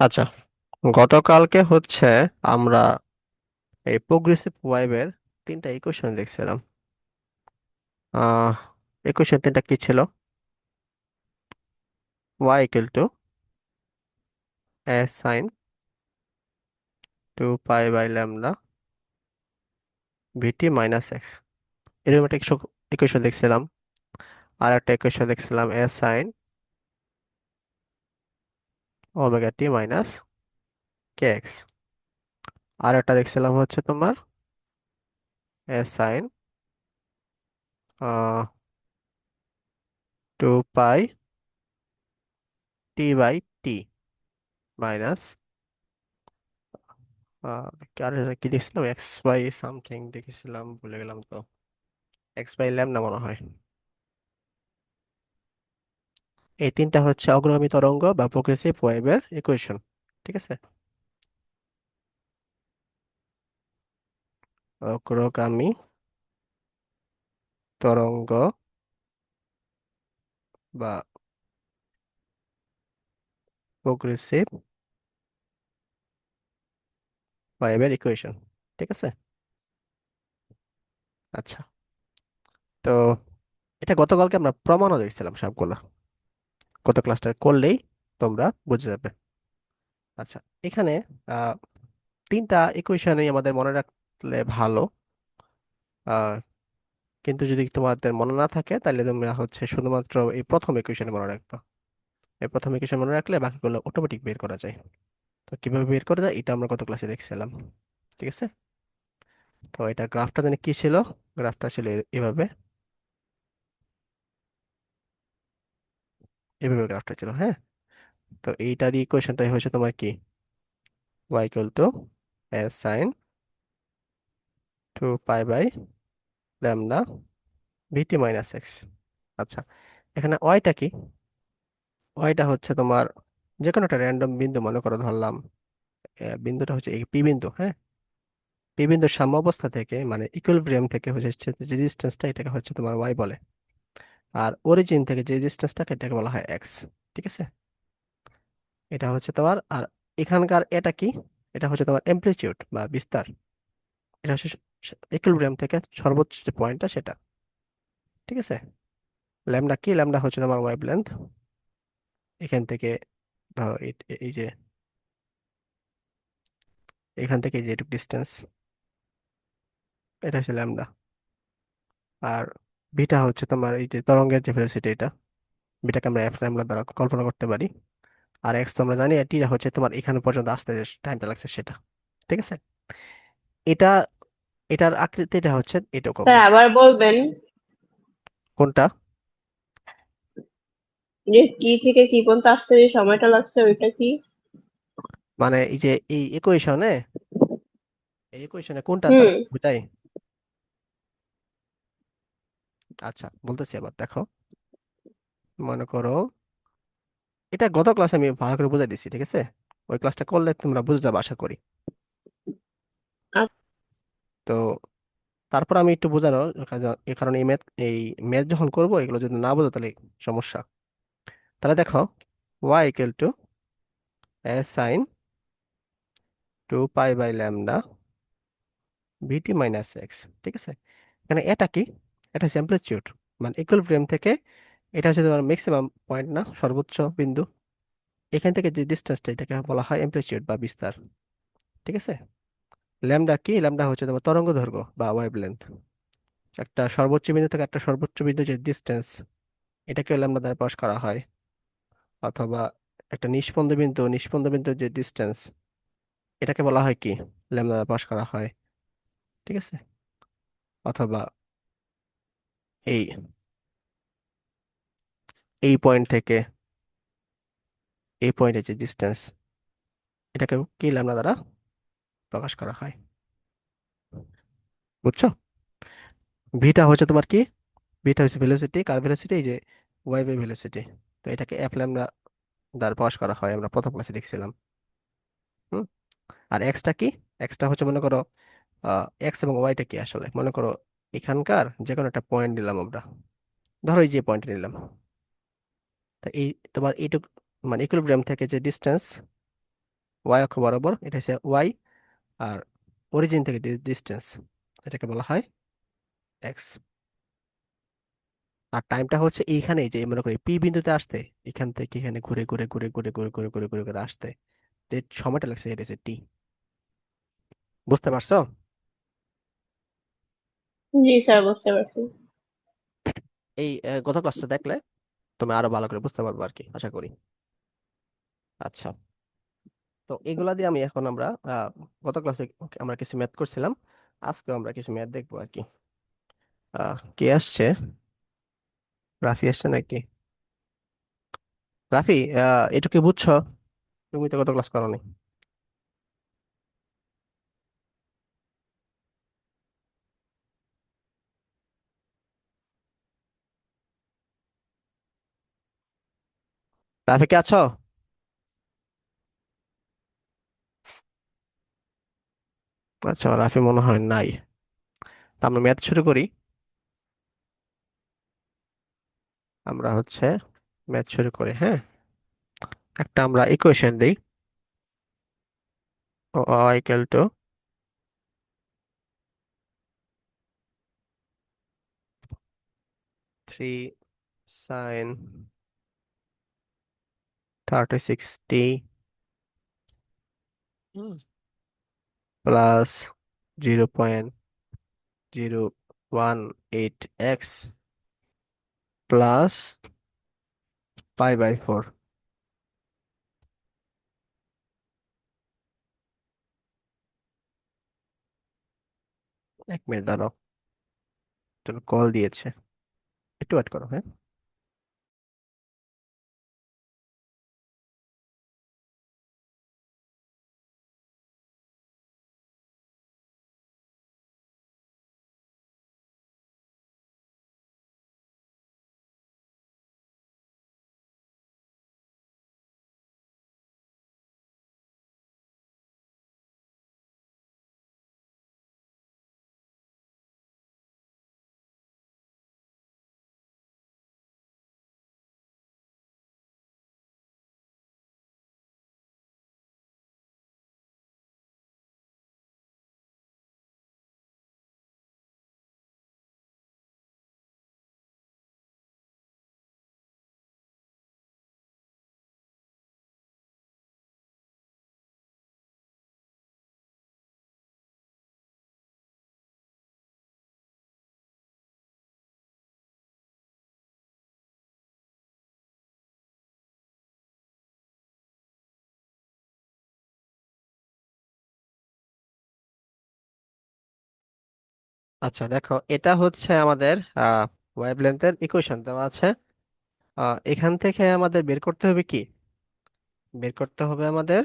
আচ্ছা, গতকালকে আমরা এই প্রোগ্রেসিভ ওয়েভের তিনটা ইকুয়েশন দেখছিলাম। আহ ইকুয়েশন তিনটা কি ছিল? y equal to s sine 2 pi by lambda VT minus x, এরকম একটা ইকুয়েশন দেখছিলাম। আর একটা ইকুয়েশন দেখছিলাম s সাইন ওমেগা টি মাইনাস কে এক্স। আর একটা দেখছিলাম তোমার s sine 2 pi t minus আর কি দেখছিলাম, এক্স বাই সামথিং দেখেছিলাম, ভুলে গেলাম তো। এক্স বাই ল্যামডা মনে হয়। এই তিনটা অগ্রগামী তরঙ্গ বা প্রোগ্রেসিভ ওয়েভের ইকুয়েশন। ঠিক আছে, অগ্রগামী তরঙ্গ বা প্রোগ্রেসিভ ওয়েভের ইকুয়েশন। ঠিক আছে। আচ্ছা, তো এটা গতকালকে আমরা প্রমাণও দেখছিলাম সবগুলা। গত ক্লাসটা করলেই তোমরা বুঝে যাবে। আচ্ছা, এখানে আহ তিনটা ইকুয়েশনই আমাদের মনে রাখলে ভালো। আহ কিন্তু যদি তোমাদের মনে না থাকে তাহলে তোমরা শুধুমাত্র এই প্রথম ইকুয়েশন মনে রাখবা। এই প্রথম ইকুয়েশন মনে রাখলে বাকিগুলো অটোমেটিক বের করা যায়। তো কিভাবে বের করা যায় এটা আমরা গত ক্লাসে দেখছিলাম। ঠিক আছে, তো এটা গ্রাফটা জানি কি ছিল। গ্রাফটা ছিল এভাবে, এভাবে গ্রাফটা ছিল। হ্যাঁ, তো এইটার ইকুয়েশনটাই তোমার কি, y equal to s sine 2 pi by lambda VT minus x. আচ্ছা, এখানে ওয়াইটা কি? ওয়াইটা তোমার যে কোনো একটা র্যান্ডম বিন্দু মনে করো, ধরলাম বিন্দুটা এই পি বিন্দু। হ্যাঁ, পি বিন্দুর সাম্য অবস্থা থেকে মানে ইকুইলিব্রিয়াম থেকে যে ডিস্টেন্সটা, এটাকে তোমার ওয়াই বলে। আর অরিজিন থেকে যে ডিস্টেন্সটাকে এটাকে বলা হয় এক্স। ঠিক আছে, এটা তোমার। আর এখানকার এটা কি? এটা তোমার অ্যামপ্লিটিউড বা বিস্তার। এটা ইকুইলিব্রিয়াম থেকে সর্বোচ্চ যে পয়েন্টটা সেটা। ঠিক আছে, ল্যামডা কি? ল্যামডা তোমার ওয়েভ লেন্থ। এখান থেকে ধরো এই যে এখান থেকে যে এটুকু ডিস্টেন্স, এটা ল্যামডা। আর বিটা তোমার এই যে তরঙ্গের যে ভেলোসিটি, এটা বিটাকে আমরা এফ ল্যামডা দ্বারা কল্পনা করতে পারি। আর এক্স তো আমরা জানি, এটি তোমার এখানে পর্যন্ত আসতে যে টাইমটা লাগছে সেটা। ঠিক আছে, এটা এটার আকৃতিটা এরকম। স্যার আবার বলবেন কোনটা? যে কি থেকে কি পর্যন্ত আসতে যে সময়টা লাগছে ওইটা কি? মানে এই যে এই ইকুয়েশনে কোনটা হুম। দ্বারা বোঝাই? আচ্ছা, বলতেছি আবার দেখো। মনে করো, এটা গত ক্লাসে আমি ভালো করে বুঝাই দিচ্ছি। ঠিক আছে, ওই ক্লাসটা করলে তোমরা বুঝে যাবে আশা করি। তো তারপর আমি একটু বোঝানো, এই কারণে এই ম্যাথ যখন করবো এগুলো যদি না বোঝো তাহলে সমস্যা। তাহলে দেখো, y equal to s sine 2 pi by lambda VT minus x. ঠিক আছে, এখানে এটা কি? এটা হচ্ছে অ্যামপ্লিটিউড, মানে ইকুইলিব্রিয়াম থেকে এটা তোমার ম্যাক্সিমাম পয়েন্ট, না সর্বোচ্চ বিন্দু। এখান থেকে যে ডিস্টেন্সটা এটাকে বলা হয় অ্যামপ্লিটিউড বা বিস্তার। ঠিক আছে, ল্যামডা কি? ল্যামডা তোমার তরঙ্গ দৈর্ঘ্য বা ওয়েভ লেন্থ। একটা সর্বোচ্চ বিন্দু থেকে একটা সর্বোচ্চ বিন্দু যে ডিস্টেন্স, এটাকে ল্যামডা দ্বারা প্রকাশ করা হয়। অথবা একটা নিষ্পন্দ বিন্দু যে ডিস্টেন্স, এটাকে বলা হয় কি? ল্যামডা দ্বারা প্রকাশ করা হয়। ঠিক আছে, অথবা এই এই পয়েন্ট থেকে এই পয়েন্টের যে ডিস্টেন্স, এটাকে কি ল্যামডা দ্বারা প্রকাশ করা হয়। বুঝছো? ভিটা তোমার কি? ভিটা ভেলোসিটি, কার ভেলোসিটি? এই যে ওয়েভের ভেলোসিটি। তো এটাকে এফ ল্যামডা দ্বারা প্রকাশ করা হয়, আমরা প্রথম ক্লাসে দেখছিলাম। হুম। আর এক্সটা কি? এক্সটা মনে করো, এক্স এবং ওয়াইটা কি আসলে মনে করো, এখানকার যে কোনো একটা পয়েন্ট নিলাম আমরা। ধরো এই যে পয়েন্ট নিলাম। তা এই তোমার এইটুক মানে ইকুইলিব্রিয়াম থেকে যে ডিস্টেন্স, ওয়াই অক্ষ বরাবর, এটা হচ্ছে ওয়াই। আর অরিজিন থেকে ডিস্টেন্স, এটাকে বলা হয় এক্স। আর টাইমটা হচ্ছে এইখানে, যে মনে করি পি বিন্দুতে আসতে, এখান থেকে এখানে ঘুরে ঘুরে ঘুরে ঘুরে ঘুরে ঘুরে ঘুরে ঘুরে ঘুরে আসতে যে সময়টা লাগছে, এটা হচ্ছে টি। বুঝতে পারছো? জি স্যার, বুঝতে পারছি। এই গত ক্লাসটা দেখলে তুমি আরো ভালো করে বুঝতে পারবে আর কি, আশা করি। আচ্ছা, তো এগুলা দিয়ে আমি এখন আমরা গত ক্লাসে আমরা কিছু ম্যাথ করছিলাম, আজকেও আমরা কিছু ম্যাথ দেখবো আর কি। কে আসছে? রাফি আসছে নাকি? রাফি, এটুকু বুঝছো? তুমি তো গত ক্লাস করোনি। রাফি কে আছো? আচ্ছা, রাফি মনে হয় নাই। তা আমরা ম্যাথ শুরু করি। আমরা হচ্ছে ম্যাথ শুরু করি, হ্যাঁ। একটা আমরা ইকুয়েশন দিই, ও equal to 3 sin 36t plus 0.018x plus পাই/4। 1 মিনিট দাঁড়াও, কল দিয়েছে, একটু ওয়েট করো, হ্যাঁ। আচ্ছা দেখো, এটা হচ্ছে আমাদের ওয়েভলেন্থের ইকুয়েশন দেওয়া আছে। এখান থেকে আমাদের বের করতে হবে কি? বের করতে হবে আমাদের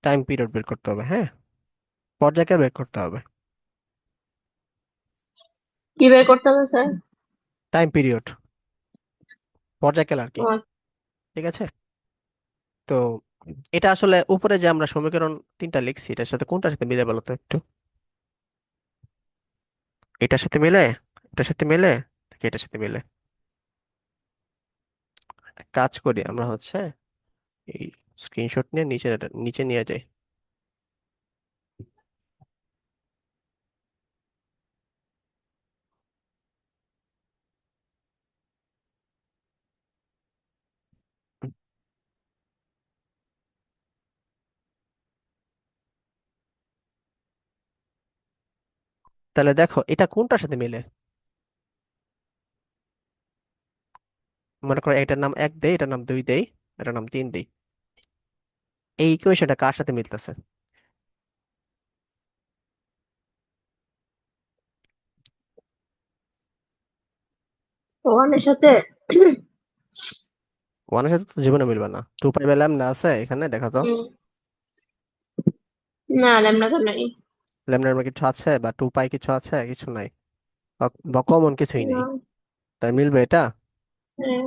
টাইম পিরিয়ড বের করতে হবে, হ্যাঁ। পর্যায়কাল বের করতে হবে। কি বের করতে হবে স্যার? টাইম পিরিয়ড, পর্যায়কাল আর কি। ও, ঠিক আছে। তো এটা আসলে উপরে যে আমরা সমীকরণ তিনটা লিখছি, এটার সাথে কোনটার সাথে মিলে বলো তো একটু? এটার সাথে মিলে, এটার সাথে মিলে, নাকি এটার সাথে মিলে? এক কাজ করি আমরা হচ্ছে, এই স্ক্রিনশট নিয়ে নিচে নিচে নিয়ে যাই। তাহলে দেখো এটা কোনটার সাথে মিলে। মনে করো এটার নাম 1 দেই, এটার নাম 2 দেই, এটার নাম 3 দেই। এই ইকুয়েশনটা কার সাথে মিলতেছে? ওয়ানের সাথে। ওয়ানের সাথে তো জীবনে মিলবে না। 2 পাই না আছে এখানে, দেখা তো। উম, না, ল্যামডা তো নাই। ল্যামডার কিছু আছে, বা 2 পাই কিছু আছে? কিছু নাই, বা কমন কিছুই নেই। না। তাই মিলবে এটা? হ্যাঁ,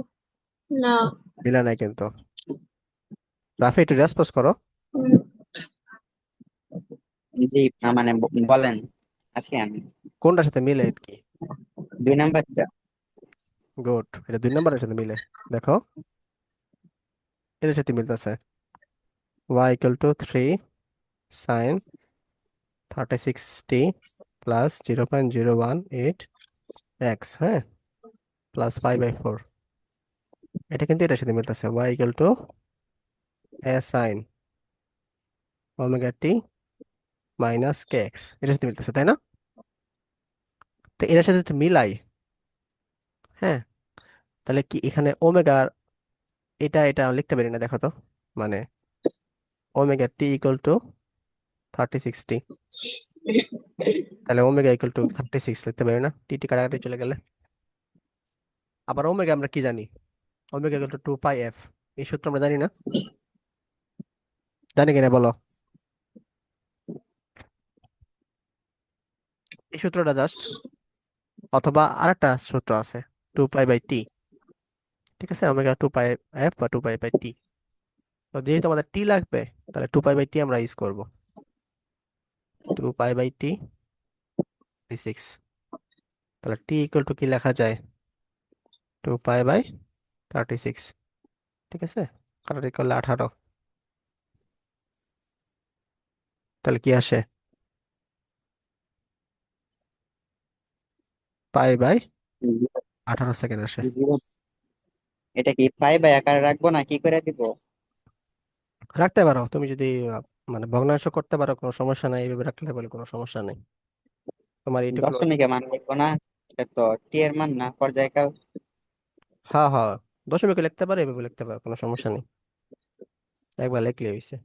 না। মিলে নাই কিন্তু। রাফি একটু রেসপন্স করো। উম, জি, মানে বলেন। আছি আমি। কোনটার সাথে মিলে আর কি? 2 নাম্বারটা। গুড, এটা 2 নম্বরের সাথে মিলে। দেখো, এটার সাথে মিলতেছে। y equal to 3 sine 3060 plus 0.018 x, হ্যাঁ, প্লাস 5/4। এটা কিন্তু এটার সাথে মিলতেছে, y equal to A sine omega T minus K x, এটার সাথে মিলতেছে, তাই না? তো এটার সাথে যদি মিলাই, হ্যাঁ, তাহলে কি এখানে ওমেগা, এটা এটা লিখতে পারি না, দেখো তো, মানে ওমেগা টি ইকুয়াল টু 3060, তাহলে ওমেগা ইকুয়াল টু 36 লিখতে পারি না, টি টি কাটাকাটি চলে গেলে। আবার ওমেগা আমরা কি জানি, omega equal to 2 pi F, এই সূত্র আমরা জানি না? জানি কিনা বলো? এই সূত্রটা জাস্ট, অথবা আরেকটা সূত্র আছে, 2 পাই/টি, ঠিক আছে, ওমেগা 2 পাই এফ বা 2 পাই/টি। তো যেহেতু আমাদের টি লাগবে, তাহলে 2 পাই/টি আমরা ইউজ করবো, 2 পাই/টি 36। তাহলে টি ইকুয়াল টু কি লেখা যায়, 2 পাই/36, ঠিক আছে, কাটাকাটি করলে 18, তাহলে কি আসে, পাই/18 সেকেন্ড আসে। জিরো। এটা কি পাই বাই আকারে রাখবো না কি করে দিব? রাখতে পারো তুমি যদি মানে ভগ্নাংশ করতে পারো, কোনো সমস্যা নাই, এইভাবে রাখলে বলে কোনো সমস্যা নেই, তোমার এইটুকু। দশমিকে মান লিখবো না? এটা তো টি এর মান না, পর্যায়কাল। হ্যাঁ হ্যাঁ, দশমিকে লিখতে পারো, এভাবে লিখতে পারো, কোনো সমস্যা নেই, একবার লিখলে হয়েছে।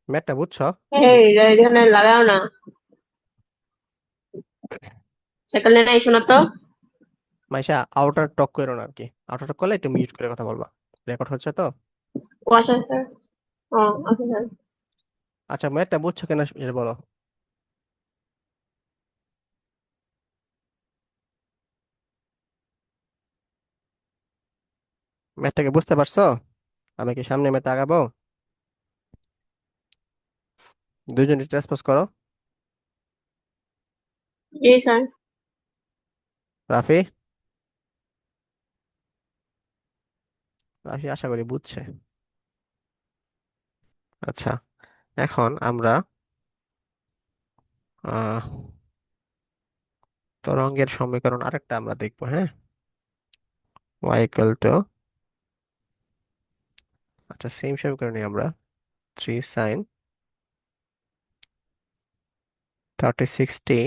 ম্যাথটা বুঝছো? এই এখানে লাগাও না, সেকেন্ডে নাই শোনা তো। মাইশা আউটার টক করো না আর কি, আউটার টক করলে একটু মিউট করে কথা বলবা, রেকর্ড হচ্ছে তো। ও আচ্ছা আচ্ছা। ও আচ্ছা স্যার। আচ্ছা, ম্যাথটা বুঝছো কিনা এটা বলো। ম্যাথটাকে বুঝতে পারছো? আমি কি সামনে ম্যাথ আগাবো? দুজন রেসপন্স করো। জি স্যার। রাফি, রাফি আশা করি বুঝছে। আচ্ছা, এখন আমরা আহ তরঙ্গের সমীকরণ আরেকটা আমরা দেখবো, হ্যাঁ, y ইকুয়াল টু, আচ্ছা সেম সমীকরণে আমরা 3 সাইন 3060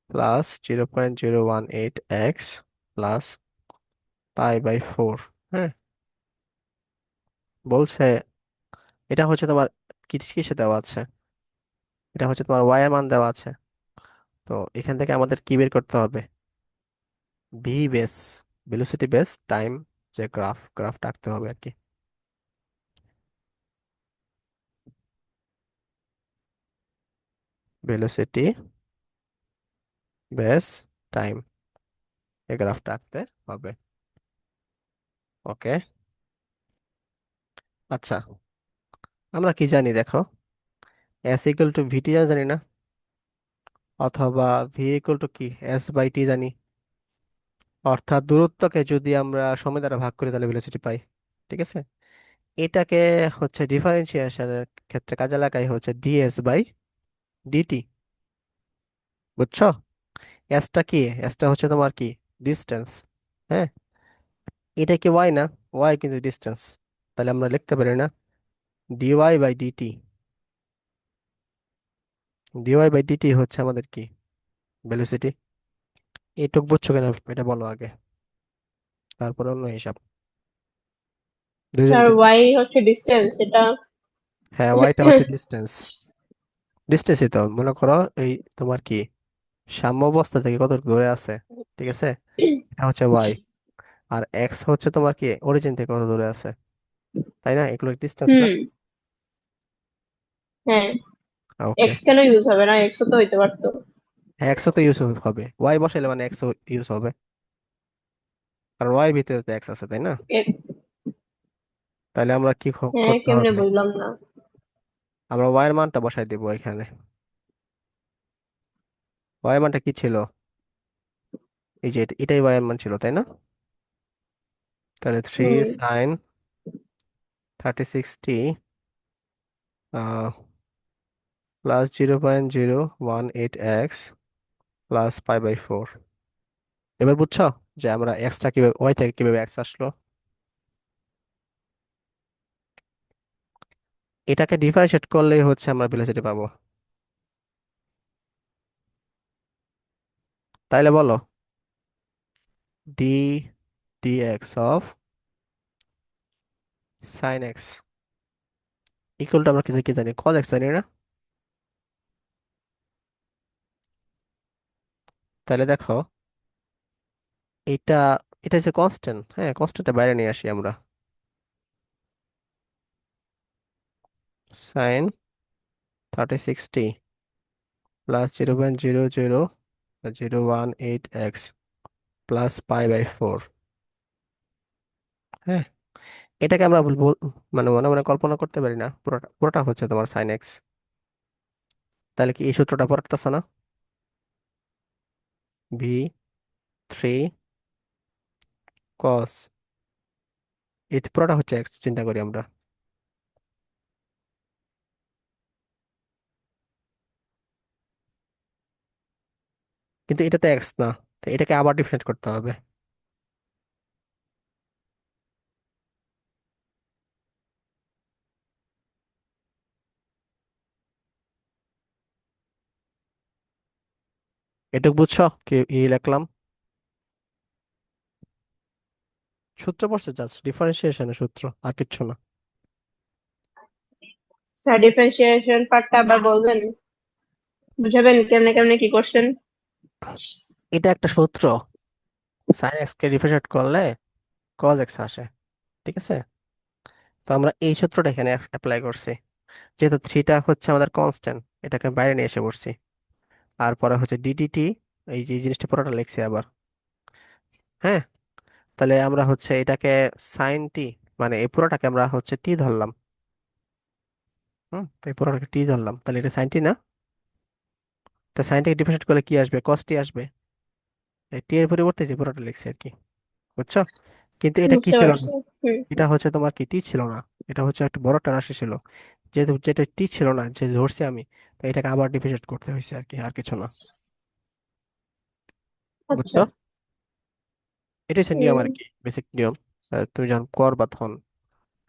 প্লাস 0.018 এক্স প্লাস পাই/4, হ্যাঁ, বলছে এটা হচ্ছে তোমার কিসে দেওয়া আছে, এটা হচ্ছে তোমার y এর মান দেওয়া আছে। তো এখান থেকে আমাদের কি বের করতে হবে, V base, velocity base time, যে গ্রাফটা আঁকতে হবে আর কি। ভেলোসিটি বেস টাইম, এই গ্রাফটা আঁকতে হবে। ওকে, আচ্ছা, আমরা কি জানি দেখো, এস ইকুয়াল টু ভিটি জানি না, অথবা ভি ইকুয়াল টু কি s/t জানি, অর্থাৎ দূরত্বকে যদি আমরা সময় দ্বারা ভাগ করি তাহলে ভেলোসিটি পাই, ঠিক আছে। এটাকে হচ্ছে ডিফারেন্সিয়েশনের ক্ষেত্রে কাজে লাগাই হচ্ছে ds/dt, বুঝছো? এসটা কি, এসটা হচ্ছে তোমার কি, ডিস্টেন্স, হ্যাঁ, এটা কি ওয়াই না, ওয়াই কিন্তু ডিস্টেন্স, তাহলে আমরা লিখতে পারি না dy/dt, dy/dt হচ্ছে আমাদের কি, ভেলোসিটি। এইটুক বুঝছো কেন এটা বলো আগে, তারপরে অন্য হিসাব, দুজন। স্যার ওয়াই হচ্ছে ডিস্টেন্স এটা। হ্যাঁ, ওয়াইটা হচ্ছে ডিস্টেন্স, ডিস্টেন্সই তো মনে করো এই তোমার কি সাম্য অবস্থা থেকে কত দূরে আছে, ঠিক আছে, এটা হচ্ছে ওয়াই। আর এক্স হচ্ছে তোমার কি অরিজিন থেকে কত দূরে আছে, তাই না, এগুলো ডিস্টেন্স না? হুম। হ্যাঁ। ওকে, এক্স কেন ইউজ হবে না, এক্সও তো হইতে পারতো। হ্যাঁ এক্সও তো ইউজ হবে, ওয়াই বসাইলে মানে এক্সও ইউজ হবে, কারণ ওয়াই ভিতরে তো এক্স আছে, তাই না? এ- তাহলে আমরা কি হ্যাঁ করতে কেমনে হবে, বুঝলাম না। আমরা ওয়াই এর মানটা বসাই দেবো এখানে। ওয়াই এর মানটা কি ছিল, এই যে এটাই ওয়াই এর মান ছিল, তাই না? তাহলে three hmm. Sine 36t plus 0.018 X plus পাই/4। এবার বুঝছো যে আমরা এক্সটা কিভাবে, ওয়াই থেকে কিভাবে এক্স আসলো? এটাকে ডিফারেন্সিয়েট করলেই হচ্ছে আমরা ভেলোসিটি পাবো। তাইলে বলো d dx of sine x equal to আমরা কিছু কি জানি, কজ এক্স জানি না? তাহলে দেখো এটা, এটা হচ্ছে কনস্ট্যান্ট, হ্যাঁ কনস্ট্যান্টটা বাইরে নিয়ে আসি আমরা। Sine 36t plus 0.00018 X plus পাই/4। হ্যাঁ, এটাকে আমরা বলবো, মানে মনে মনে কল্পনা করতে পারি না, পুরোটা পুরোটা হচ্ছে তোমার সাইন এক্স। তাহলে কি এই সূত্রটা পড়তেছে না? ভি 3 কস, এই পুরোটা হচ্ছে এক্স চিন্তা করি আমরা। কিন্তু এটা তো এক্স না, তো এটাকে আবার ডিফারেন্ট করতে হবে। এটুকু বুঝছো কি ই লিখলাম? সূত্র পড়ছে, জাস্ট ডিফারেন্সিয়েশনের সূত্র, আর কিচ্ছু না। স্যার ডিফারেন্সিয়েশন পার্টটা আবার বলবেন, বুঝাবেন কেমনে কেমনে কি করছেন? এটা একটা সূত্র, সাইন এক্স কে ডিফারেন্সিয়েট করলে কজ এক্স আসে, ঠিক আছে? তো আমরা এই সূত্রটা এখানে অ্যাপ্লাই করছি। যেহেতু থ্রিটা হচ্ছে আমাদের কনস্ট্যান্ট, এটাকে বাইরে নিয়ে এসে পড়ছি। আর পরে হচ্ছে ডিডিটি, এই যে জিনিসটা পুরোটা লিখছি আবার। হ্যাঁ, তাহলে আমরা হচ্ছে এটাকে সাইন টি, মানে এই পুরোটাকে আমরা হচ্ছে টি ধরলাম। হুম, তো এই পুরোটাকে টি ধরলাম, তাহলে এটা সাইন টি না? তো সাইনটাকে ডিফারেন্সিয়েট করলে কি আসবে? কস টি আসবে। এই টি এর পরিবর্তে যে পুরোটা লিখছি আর কি, বুঝছো? কিন্তু এটা কি বুঝতে ছিল না, পারছি। হুম। এটা হচ্ছে তোমার কি টি ছিল না, এটা হচ্ছে একটা বড় একটা রাশি ছিল। যেহেতু যেটা টি ছিল না, যে ধরছি আমি, তো এটাকে আবার ডিফারেন্সিয়েট করতে হয়েছে আর কি, আর কিছু না। আচ্ছা। বুঝছো? এটা হচ্ছে নিয়ম হুম। আর কি, বেসিক নিয়ম। তুমি যখন করবা তখন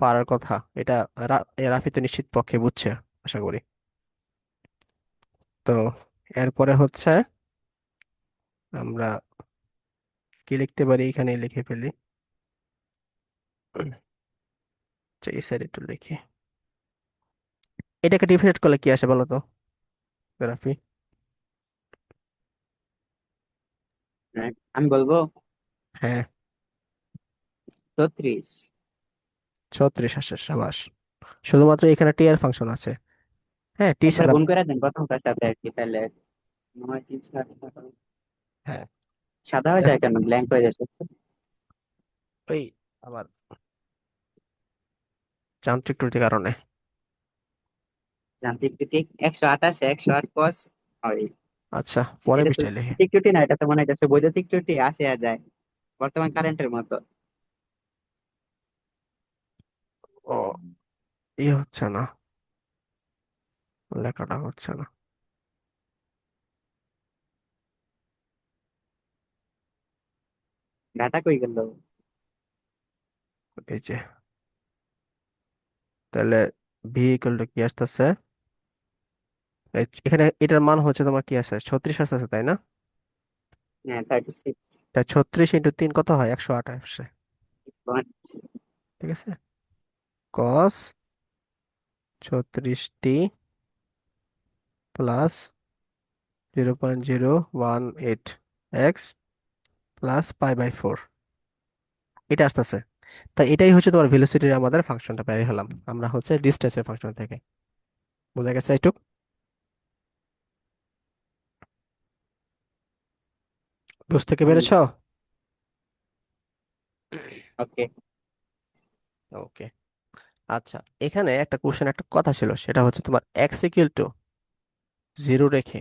পারার কথা। এটা রাফি তো নিশ্চিত পক্ষে বুঝছে, আশা করি। তো এরপরে হচ্ছে আমরা কি লিখতে পারি, এখানে লিখে ফেলি। আচ্ছা, এই সাইড একটু লিখি। এটাকে ডিফারেন্ট করলে কি আসে বলো তো রাফি? হ্যাঁ, আমি বলবো হ্যাঁ, 34। 36 আসে, সাবাস। শুধুমাত্র এখানে টি এর ফাংশন আছে, হ্যাঁ টি একবার ছাড়া। গুণ করে দেন প্রথমটার সাথে আর কি, তাহলে 9 3 6 হ্যাঁ, সাদা হয়ে দেখো যায় কেন, ব্ল্যাঙ্ক হয়ে যায় সব? ওই আবার যান্ত্রিক ত্রুটির কারণে। যান্ত্রিক ত্রুটি 128 108 cos হয়। আচ্ছা, পরে এটা তো বিষয় লিখি। যান্ত্রিক ত্রুটি না, এটা তো মনে হচ্ছে বৈদ্যুতিক ত্রুটি, আসে আর যায় বর্তমান কারেন্টের মতো। ও, ই হচ্ছে না, লেখাটা হচ্ছে না। ডাটা কই গেল? এই যে, তাহলে ভি ইকুয়াল টু কি আসতেছে? এখানে এটার মান হচ্ছে তোমার কি আছে, 36 আসতেছে তাই না? হ্যাঁ 36। তা 36 × 3 কত হয়? 108 আসছে, ঠিক আছে? কস 36t প্লাস 0.018 এক্স প্লাস পাই/4, এটা আসতেছে। তাই এটাই হচ্ছে তোমার ভেলোসিটির আমাদের ফাংশনটা পেয়ে হলাম আমরা হচ্ছে ডিস্টেন্সের ফাংশন থেকে। বোঝা গেছে একটু? বুঝতে কি পেরেছ? ওকে। ওকে। আচ্ছা, এখানে একটা কোশ্চেন, একটা কথা ছিল, সেটা হচ্ছে তোমার এক্স ইকুয়াল টু জিরো রেখে,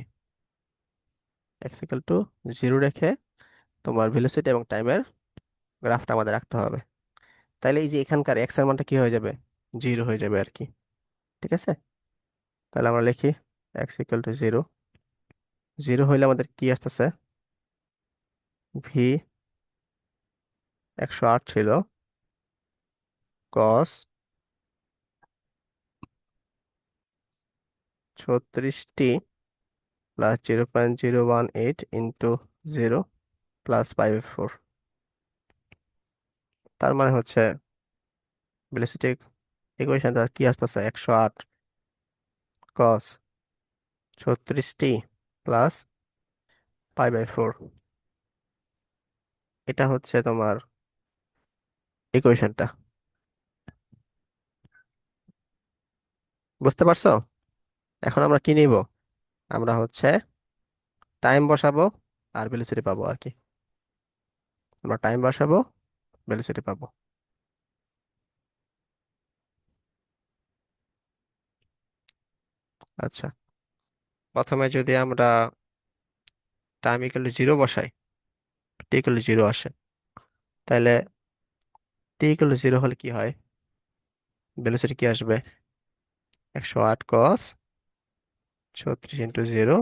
এক্স ইকুয়াল টু জিরো রেখে তোমার ভেলোসিটি এবং টাইমের গ্রাফটা আমাদের রাখতে হবে। তাহলে এই যে এখানকার এক্স এর মানটা কি হয়ে যাবে, 0 হয়ে যাবে আর কি। ঠিক আছে, তাহলে আমরা লিখি এক্স ইকুয়াল টু 0। 0 হইলে আমাদের কি আসতেছে, ভি 108 ছিল, কস 36t প্লাস 0.018 ইন্টু 0 প্লাস 5/4। তার মানে হচ্ছে ভেলোসিটি ইকুয়েশনটা কি আসতেছে, 108 কস 36t প্লাস 5/4। এটা হচ্ছে তোমার ইকুয়েশনটা। বুঝতে পারছো? এখন আমরা কি নিব, আমরা হচ্ছে টাইম বসাবো আর ভেলোসিটি পাবো আর কি। আমরা টাইম বসাবো, ভেলোসিটি পাবো। আচ্ছা, প্রথমে যদি আমরা টাইম ইকুয়াল টু 0 বসাই, টি ইকুয়াল টু 0 আসে, তাহলে টি ইকুয়াল টু 0 হলে কি হয়, ভেলোসিটি কি আসবে, 108 কস 36 ইন্টু 0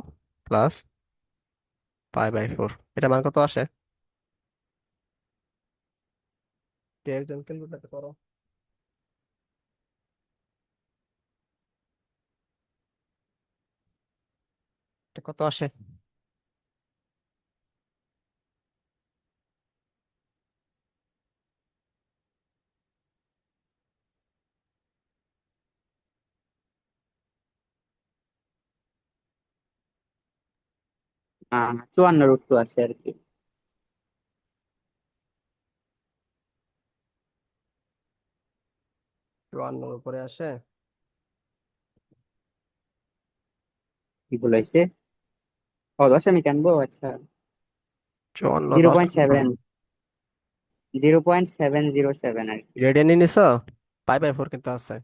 প্লাস 5/4। এটা মান কত আসে, কে একজন ক্যালকুলেটর করো। এটা কত আসে? 54 আছে আর কি। 54 উপরে আসে। কি বলাইছে? ও, দশমিক আনবো, আচ্ছা। 54 জিরো 10 পয়েন্ট সেভেন 0.707 আর কি। রেডিয়ান নিয়ে নিছো, 5/4 কিন্তু আছে।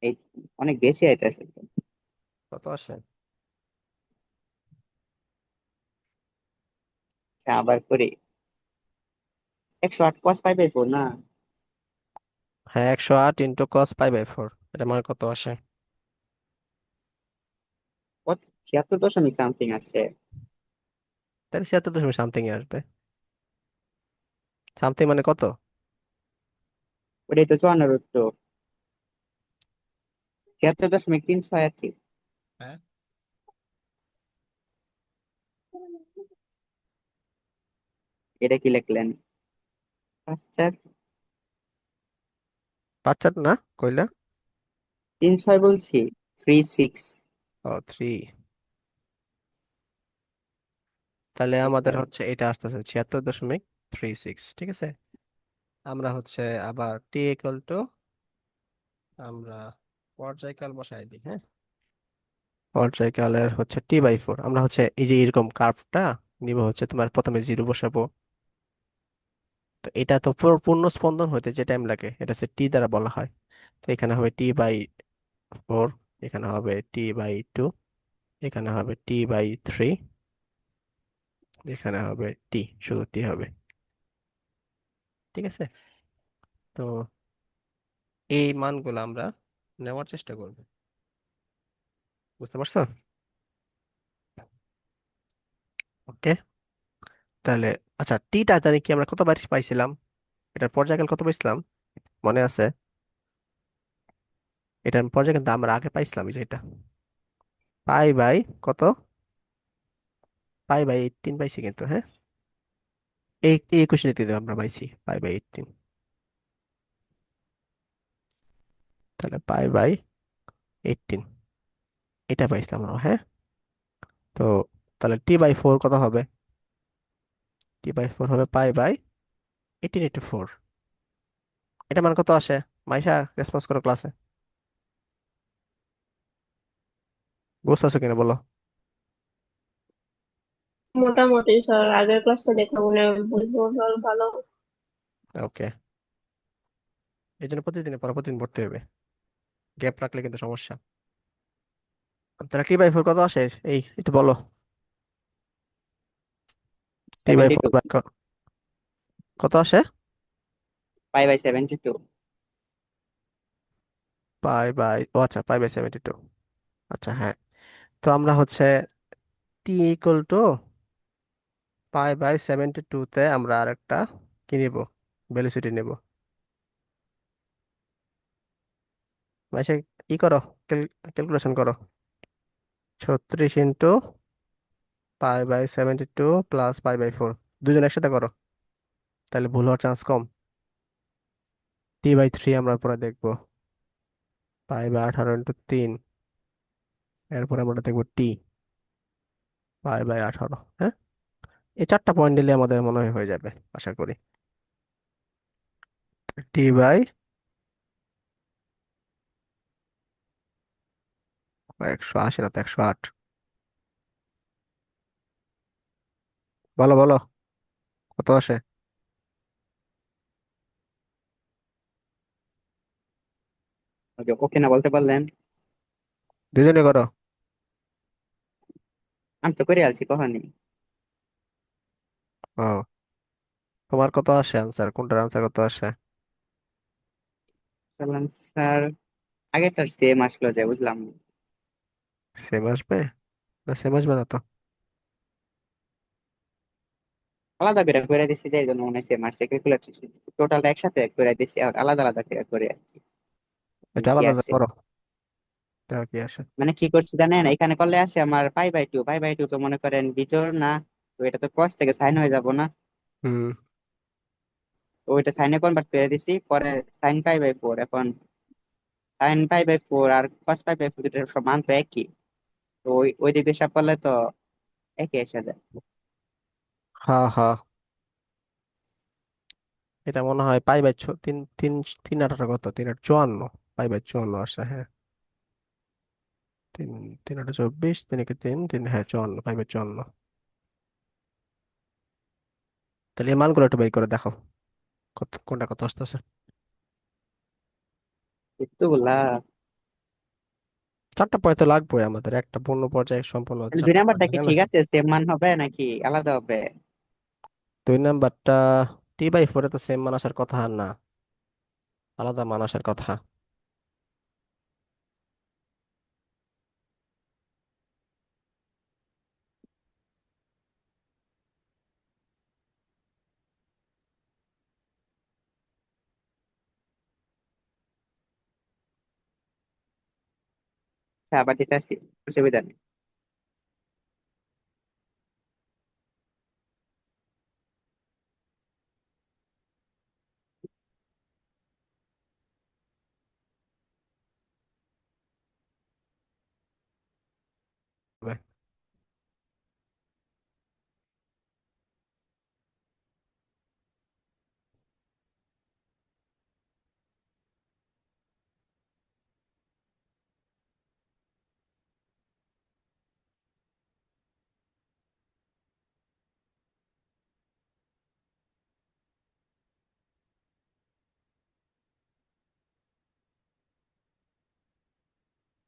এই অনেক বেশি আইতেছে তো। কত আসে? আচ্ছা, আবার করি। 108 cos 5/4 না? হ্যাঁ, 108 ইন্টু কস 5/4, এটা মান কত আসে? কত? 76 দশমিক সামথিং আছে। তাহলে 76 দশমিক সামথিং এ আসবে। সামথিং মানে কত? ওটাই তো 54। 76.36 আর কি। হ্যাঁ, এটা কি লিখলেন? 5 4 বাচ্চা না কইলা? 3 6 বলছি। 3 6। ও 3। তাহলে আমাদের হচ্ছে এটা আসতেছে 76.36। ঠিক আছে, আমরা হচ্ছে আবার টি ইকুয়াল টু, আমরা পর্যায়কাল বসাই দিই। হ্যাঁ, পর্যায়কালের হচ্ছে t/4। আমরা হচ্ছে এই যে এরকম কার্ভটা নিব, হচ্ছে তোমার প্রথমে 0 বসাবো। তো এটা তো পূর্ণ স্পন্দন হতে যে টাইম লাগে এটা হচ্ছে টি দ্বারা বলা হয়। তো এখানে হবে t/4, এখানে হবে t/2, এখানে হবে t/3, এখানে হবে টি, শুধু টি হবে। ঠিক আছে, তো এই মানগুলো আমরা নেওয়ার চেষ্টা করব। বুঝতে পারছো? ওকে, তাহলে আচ্ছা, টিটা জানি কি আমরা কতবার পাইছিলাম, এটার পর্যায়কাল কত পাইছিলাম মনে আছে? এটার পর্যায়কাল কিন্তু আমরা আগে পাইছিলাম, এই যে এটা পাই বাই কত, পাই বাই 18 পাইছি কিন্তু। হ্যাঁ, এই কোশ্চেনে আমরা পাইছি পাই বাই 18। তাহলে পাই বাই 18 এটা পাইছিলাম আমরা। হ্যাঁ, তো তাহলে t/4 কত হবে, t/4 হবে পাই বাই 18 × 4। এটা মান কত আসে, মাইশা রেসপন্স করো ক্লাসে, বুঝতেছো কিনা বলো। মোটামুটি স্যার, আগের ক্লাসটা দেখে মনে হয় বুঝবো ভালো। ওকে, এই জন্য প্রতিদিনের পর প্রতিদিন পড়তে হবে, গ্যাপ রাখলে কিন্তু সমস্যা। তাহলে t/4 কত আসে, এই একটু বলো। টি বাই 72, ফোর বাই কত আসে? পাই বাই 72। পাই বাই, ও আচ্ছা, পাই বাই 72। আচ্ছা হ্যাঁ, তো আমরা হচ্ছে T equal to pi by 72 তে আমরা আরেকটা কি নিব, ভেলোসিটি নিব। মাসে ই করো, ক্যালকুলেশন করো। 36 pi by 72 plus pi by 4, দুজন একসাথে করো, তাহলে ভুল হওয়ার চান্স কম। টি বাই 3 আমরা পরে দেখবো, পাই বাই 18 × 3, এরপর আমরা দেখবো টি পাই বাই 18। হ্যাঁ, এই চারটা পয়েন্ট দিলে আমাদের মনে হয় হয়ে যাবে আশা করি। টি বাই 180 না তো 108, বলো বলো কত আসে? ওকে ওকে না বলতে পারলেন? দুজনে করো। আমি তো করে আলছি কখনই। ও, তোমার কত আসে আনসার, কোনটার আনসার কত আসে? বললাম স্যার, আগেরটার সেম আসলো যে, বুঝলাম না। সেম আসবে না, সেম আসবে না তো? আলাদা করে করে দিচ্ছি যে, এই জন্য মনে হয় সেম আসছে। ক্যালকুলেটর টোটালটা একসাথে করে দিচ্ছি, আর আলাদা আলাদা করে করে আর কি। এটা কি আলাদা আলাদা আসে করো, দেখো কি আসে। মানে কি করছি জানেন, এখানে করলে আসে আমার পাই বাই 2। পাই বাই 2 তো মনে করেন বিজোড় না, তো এটা তো কস থেকে সাইন হয়ে যাব না। হুম। তো ওইটা সাইনে কনভার্ট করে দিছি পরে। সাইন পাই বাই 4, এখন সাইন পাই বাই 4 আর কস পাই বাই 4 দুটোর সব মান তো একই। তো ওই ওই দিক দিয়ে হিসাব করলে তো একই এসে যায়। হ্যাঁ হ্যাঁ, এটা মনে হয় পাই বাই তিন তিন, 3 8 কত, 3 8 54, পাই বাই 54 আসে হ্যাঁ। 3 3 8 24, 3 3 হ্যাঁ 54, পাই বাই 54। তাহলে এই মানগুলো একটু বের করে দেখো, কত কোনটা কত আসতেছে। এতগুলা। চারটা পয়েন্ট তো লাগবে আমাদের, একটা পূর্ণ পর্যায়ে সম্পন্ন হতে মানে দুই 4টা পয়েন্ট নাম্বারটা কি লাগে না? ঠিক আছে, সেম মান হবে নাকি আলাদা হবে? 2 নাম্বারটা টি বাই 4 তো সেম মান আসার কথা না, আলাদা মান আসার কথা। আচ্ছা, আবার দিতে আসছি, অসুবিধা নেই।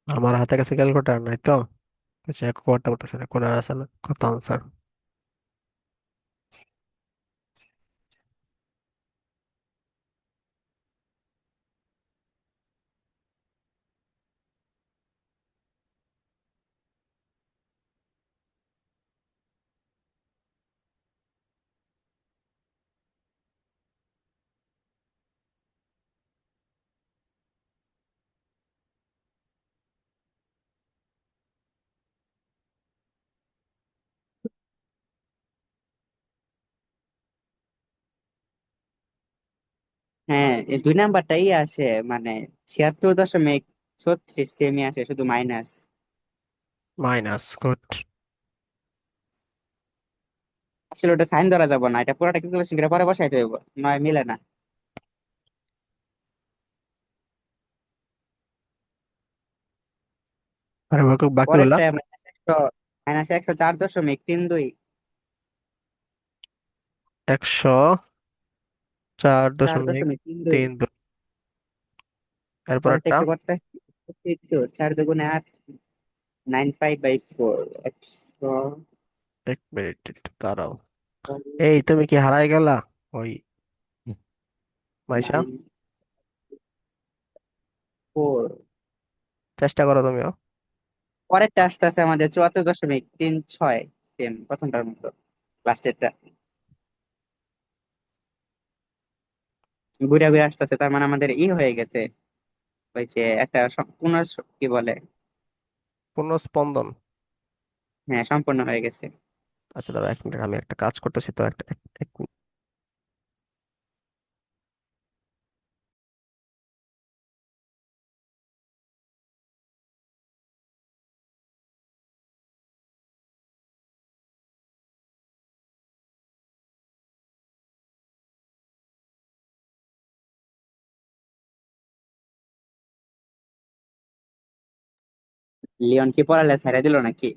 আমার হাতে কাছে ক্যালকুলেটার নাই তো, চেক করতে পারতেছে না কোন আছে না কত আনসার। হ্যাঁ, এই দুই নাম্বারটাই আসে, মানে 76.36 সেমি আসে, শুধু মাইনাস। Minus, good. আসলে ওটা সাইন ধরা যাবে না, এটা পুরোটা ক্যালকুলেশন করে পরে বসাইতে হইব, নয় মিলে না। আর বাকি বাকিগুলা? পরেরটা -104.32। চার104.32। দশমিক তিন দুই এরপর পরেরটা একটা। একটু করতে আসছি। একটু 4 × 2 = 8, 9 পাই বাই 4, 100। 1 মিনিট একটু দাঁড়াও। এই তুমি কি হারাই গেলা? ওই মাইশা, 9.4। চেষ্টা করো তুমিও। পরেরটা আসতেছে আমাদের 74.36, সেম প্রথমটার মতো, লাস্টেরটা ঘুরে ঘুরে আসতেছে, তার মানে আমাদের হয়ে গেছে, ওই যে একটা কি বলে, পূর্ণ স্পন্দন। হ্যাঁ সম্পূর্ণ হয়ে গেছে। আচ্ছা দাঁড়া 1 মিনিট, আমি একটা কাজ করতেছি তো, একটা এক লিওন কি পড়ালে ছেড়ে দিল নাকি?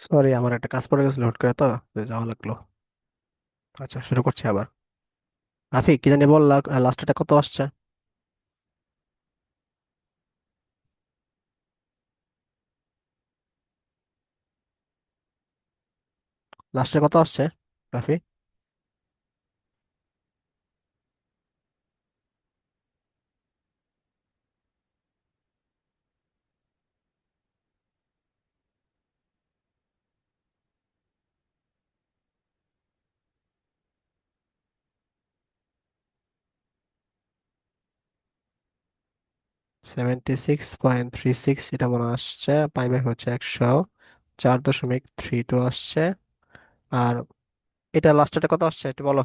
সরি, আমার একটা কাজ পড়ে গেছিল হুট করে, তো তো যাওয়া লাগলো। আচ্ছা শুরু করছি আবার। রাফি কি জানি বললা, লাস্টটা কত আসছে? লাস্টে কত আসছে রাফি? 76.36 এটা মনে আসছে। পাই ব্যাক হচ্ছে 104.32 আসছে। আর এটা লাস্টটা কত আসছে একটু বলো।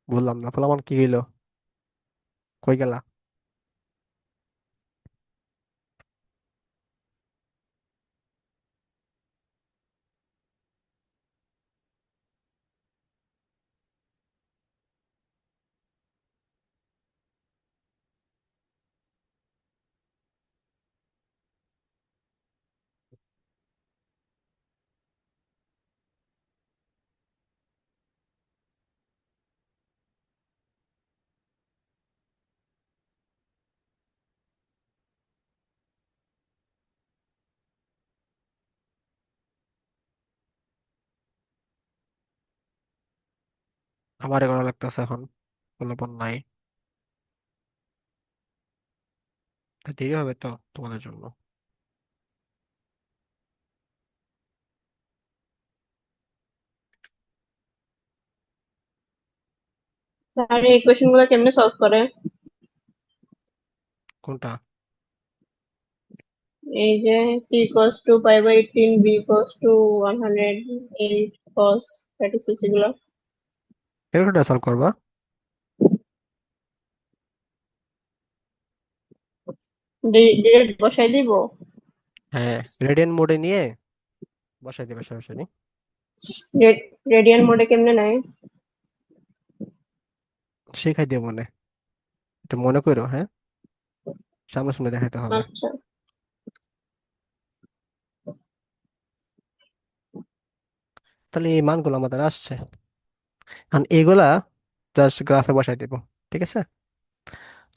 বললাম না, ফলাফল কি হইলো? কই গেলা? আমার এগুলো লাগতেছে এখন, ফলাফল নাই। তা দেরি হবে তো তোমাদের জন্য। স্যার এই কোয়েশ্চেন গুলো কেমনে সলভ করে? কোনটা? এই যে p equals to pi by 18, b equals to 108 cos 36 এগুলো ক্যালকুলেটর সলভ করবা। ডিরেক্ট বসাই দিব। হ্যাঁ, রেডিয়ান মোডে নিয়ে বসাই দিবে সরাসরি। রেডিয়ান মোডে কেমনে নাই? শেখাই দিয়ে মনে, এটা মনে করো, হ্যাঁ, সামনাসামনি দেখাইতে হবে। আচ্ছা, তাহলে এই মানগুলো আমাদের আসছে, এখন এগুলা জাস্ট গ্রাফে বসাই দিব। ঠিক আছে।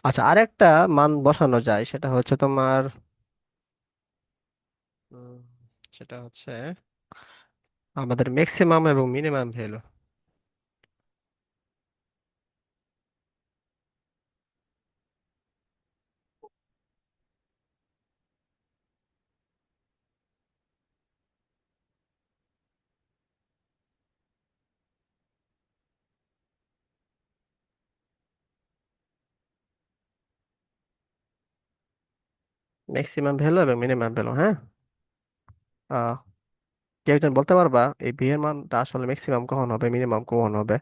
আচ্ছা, আরেকটা মান বসানো যায়, সেটা হচ্ছে তোমার উম, সেটা হচ্ছে আমাদের ম্যাক্সিমাম এবং মিনিমাম ভ্যালু। ম্যাক্সিমাম ভ্যালু এবং মিনিমাম ভ্যালু, হ্যাঁ। আহ কেউ একজন বলতে পারবা এই ভি এর মানটা আসলে ম্যাক্সিমাম কখন হবে, মিনিমাম কখন হবে?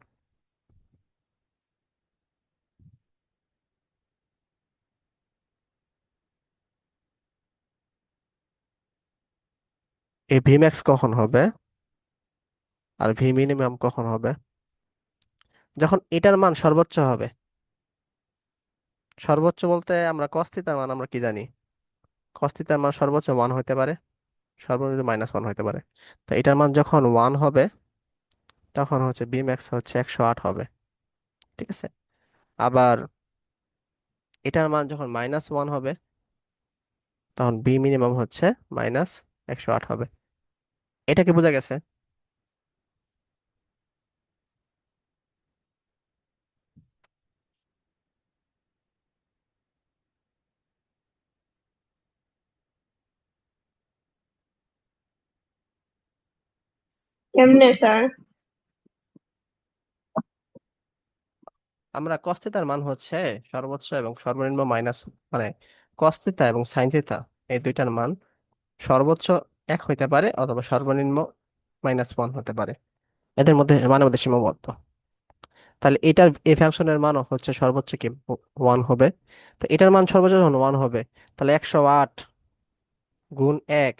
এই ভি ম্যাক্স কখন হবে আর ভি মিনিমাম কখন হবে? যখন এটার মান সর্বোচ্চ হবে। সর্বোচ্চ বলতে আমরা cos থিটার মান আমরা কি জানি? cos থিটার মান সর্বোচ্চ 1 হতে পারে, সর্বনিম্ন -1 হতে পারে। তো এটার মান যখন 1 হবে, তখন হচ্ছে বি ম্যাক্স হচ্ছে 108 হবে। ঠিক আছে। আবার এটার মান যখন -1 হবে, তখন বি মিনিমাম হচ্ছে -108 হবে। এটা কি বোঝা গেছে? কেমনে স্যার? আমরা cos থিটার মান হচ্ছে সর্বোচ্চ এবং সর্বনিম্ন মাইনাস, মানে cos থিটা এবং sin থিটা, এই দুইটার মান সর্বোচ্চ 1 হইতে পারে অথবা সর্বনিম্ন -1 হতে পারে। এদের মধ্যে মানের মধ্যে সীমাবদ্ধ। তাহলে এটার এই ফাংশনের মানও হচ্ছে সর্বোচ্চ কি 1 হবে। তো এটার মান সর্বোচ্চ যখন 1 হবে, তাহলে 108 গুণ 1,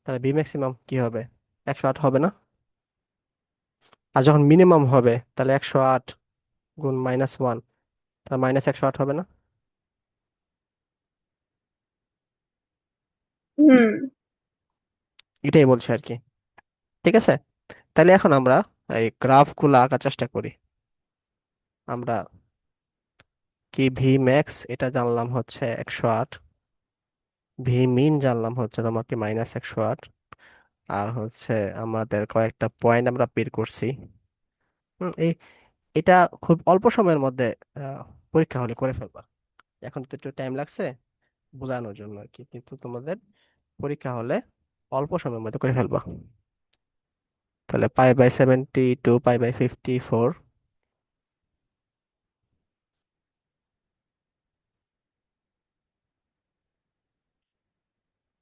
তাহলে বি ম্যাক্সিমাম কি হবে? 108 হবে না? আর যখন মিনিমাম হবে, তাহলে 108 গুণ -1, তাহলে -108 হবে না? হুম। এটাই বলছে আর কি। ঠিক আছে। তাহলে এখন আমরা এই গ্রাফগুলো আঁকার চেষ্টা করি। আমরা কি ভি ম্যাক্স এটা জানলাম হচ্ছে 108, ভি মিন জানলাম হচ্ছে তোমার কি -108, আর হচ্ছে আমাদের কয়েকটা পয়েন্ট আমরা বের করছি। এই এটা খুব অল্প সময়ের মধ্যে আহ, পরীক্ষা হলে করে ফেলবা। এখন তো একটু টাইম লাগছে বোঝানোর জন্য আর কি, কিন্তু তোমাদের পরীক্ষা হলে অল্প সময়ের মধ্যে করে ফেলবা। তাহলে π/72, π/54,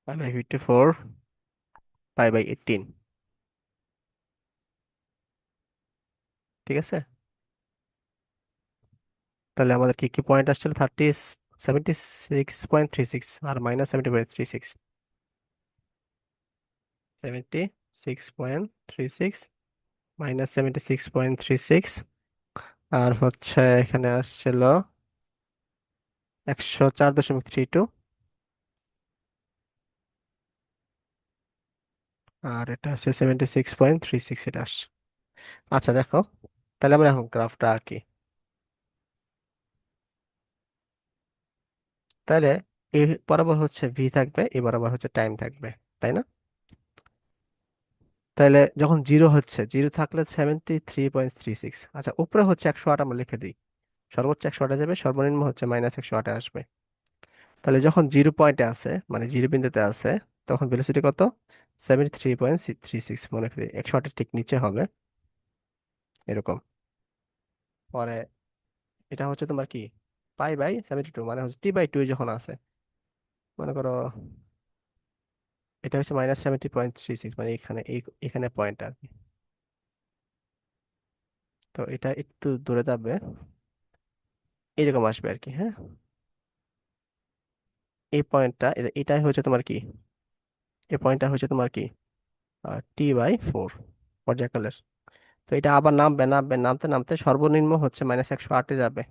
π/54, π/18। ঠিক আছে। তাহলে আমাদের কি কি পয়েন্ট আসছিল? 76.36 আর -70.36। 76.36 -76.36, আর হচ্ছে এখানে আসছিল 104.32, আর এটা আছে 76.36, এটা আসছে। আচ্ছা দেখো, তাহলে আমরা এখন গ্রাফটা আঁকি। তাহলে এই বরাবর হচ্ছে ভি থাকবে, এই বরাবর হচ্ছে টাইম থাকবে, তাই না? তাহলে যখন জিরো হচ্ছে, জিরো থাকলে 73.36। আচ্ছা, উপরে হচ্ছে 108 আমরা লিখে দিই। সর্বোচ্চ 108 যাবে, সর্বনিম্ন হচ্ছে -108 আসবে। তাহলে যখন জিরো পয়েন্টে আছে, মানে জিরো বিন্দুতে আছে, তখন ভেলোসিটি কত? 73.36, মনে করি 108-এর ঠিক নিচে হবে এরকম। পরে এটা হচ্ছে তোমার কি π/72, মানে হচ্ছে t/2 যখন আছে, মনে করো এটা হচ্ছে -70.36, মানে এখানে এখানে পয়েন্ট আর কি। তো এটা একটু দূরে যাবে, এরকম আসবে আর কি। হ্যাঁ, এই পয়েন্টটা, এটাই হচ্ছে তোমার কি, এই পয়েন্টটা হচ্ছে তোমার কি T/4 পর্যায়কালের। তো এটা আবার নামবে নামবে, নামতে নামতে সর্বনিম্ন হচ্ছে -108-এ যাবে।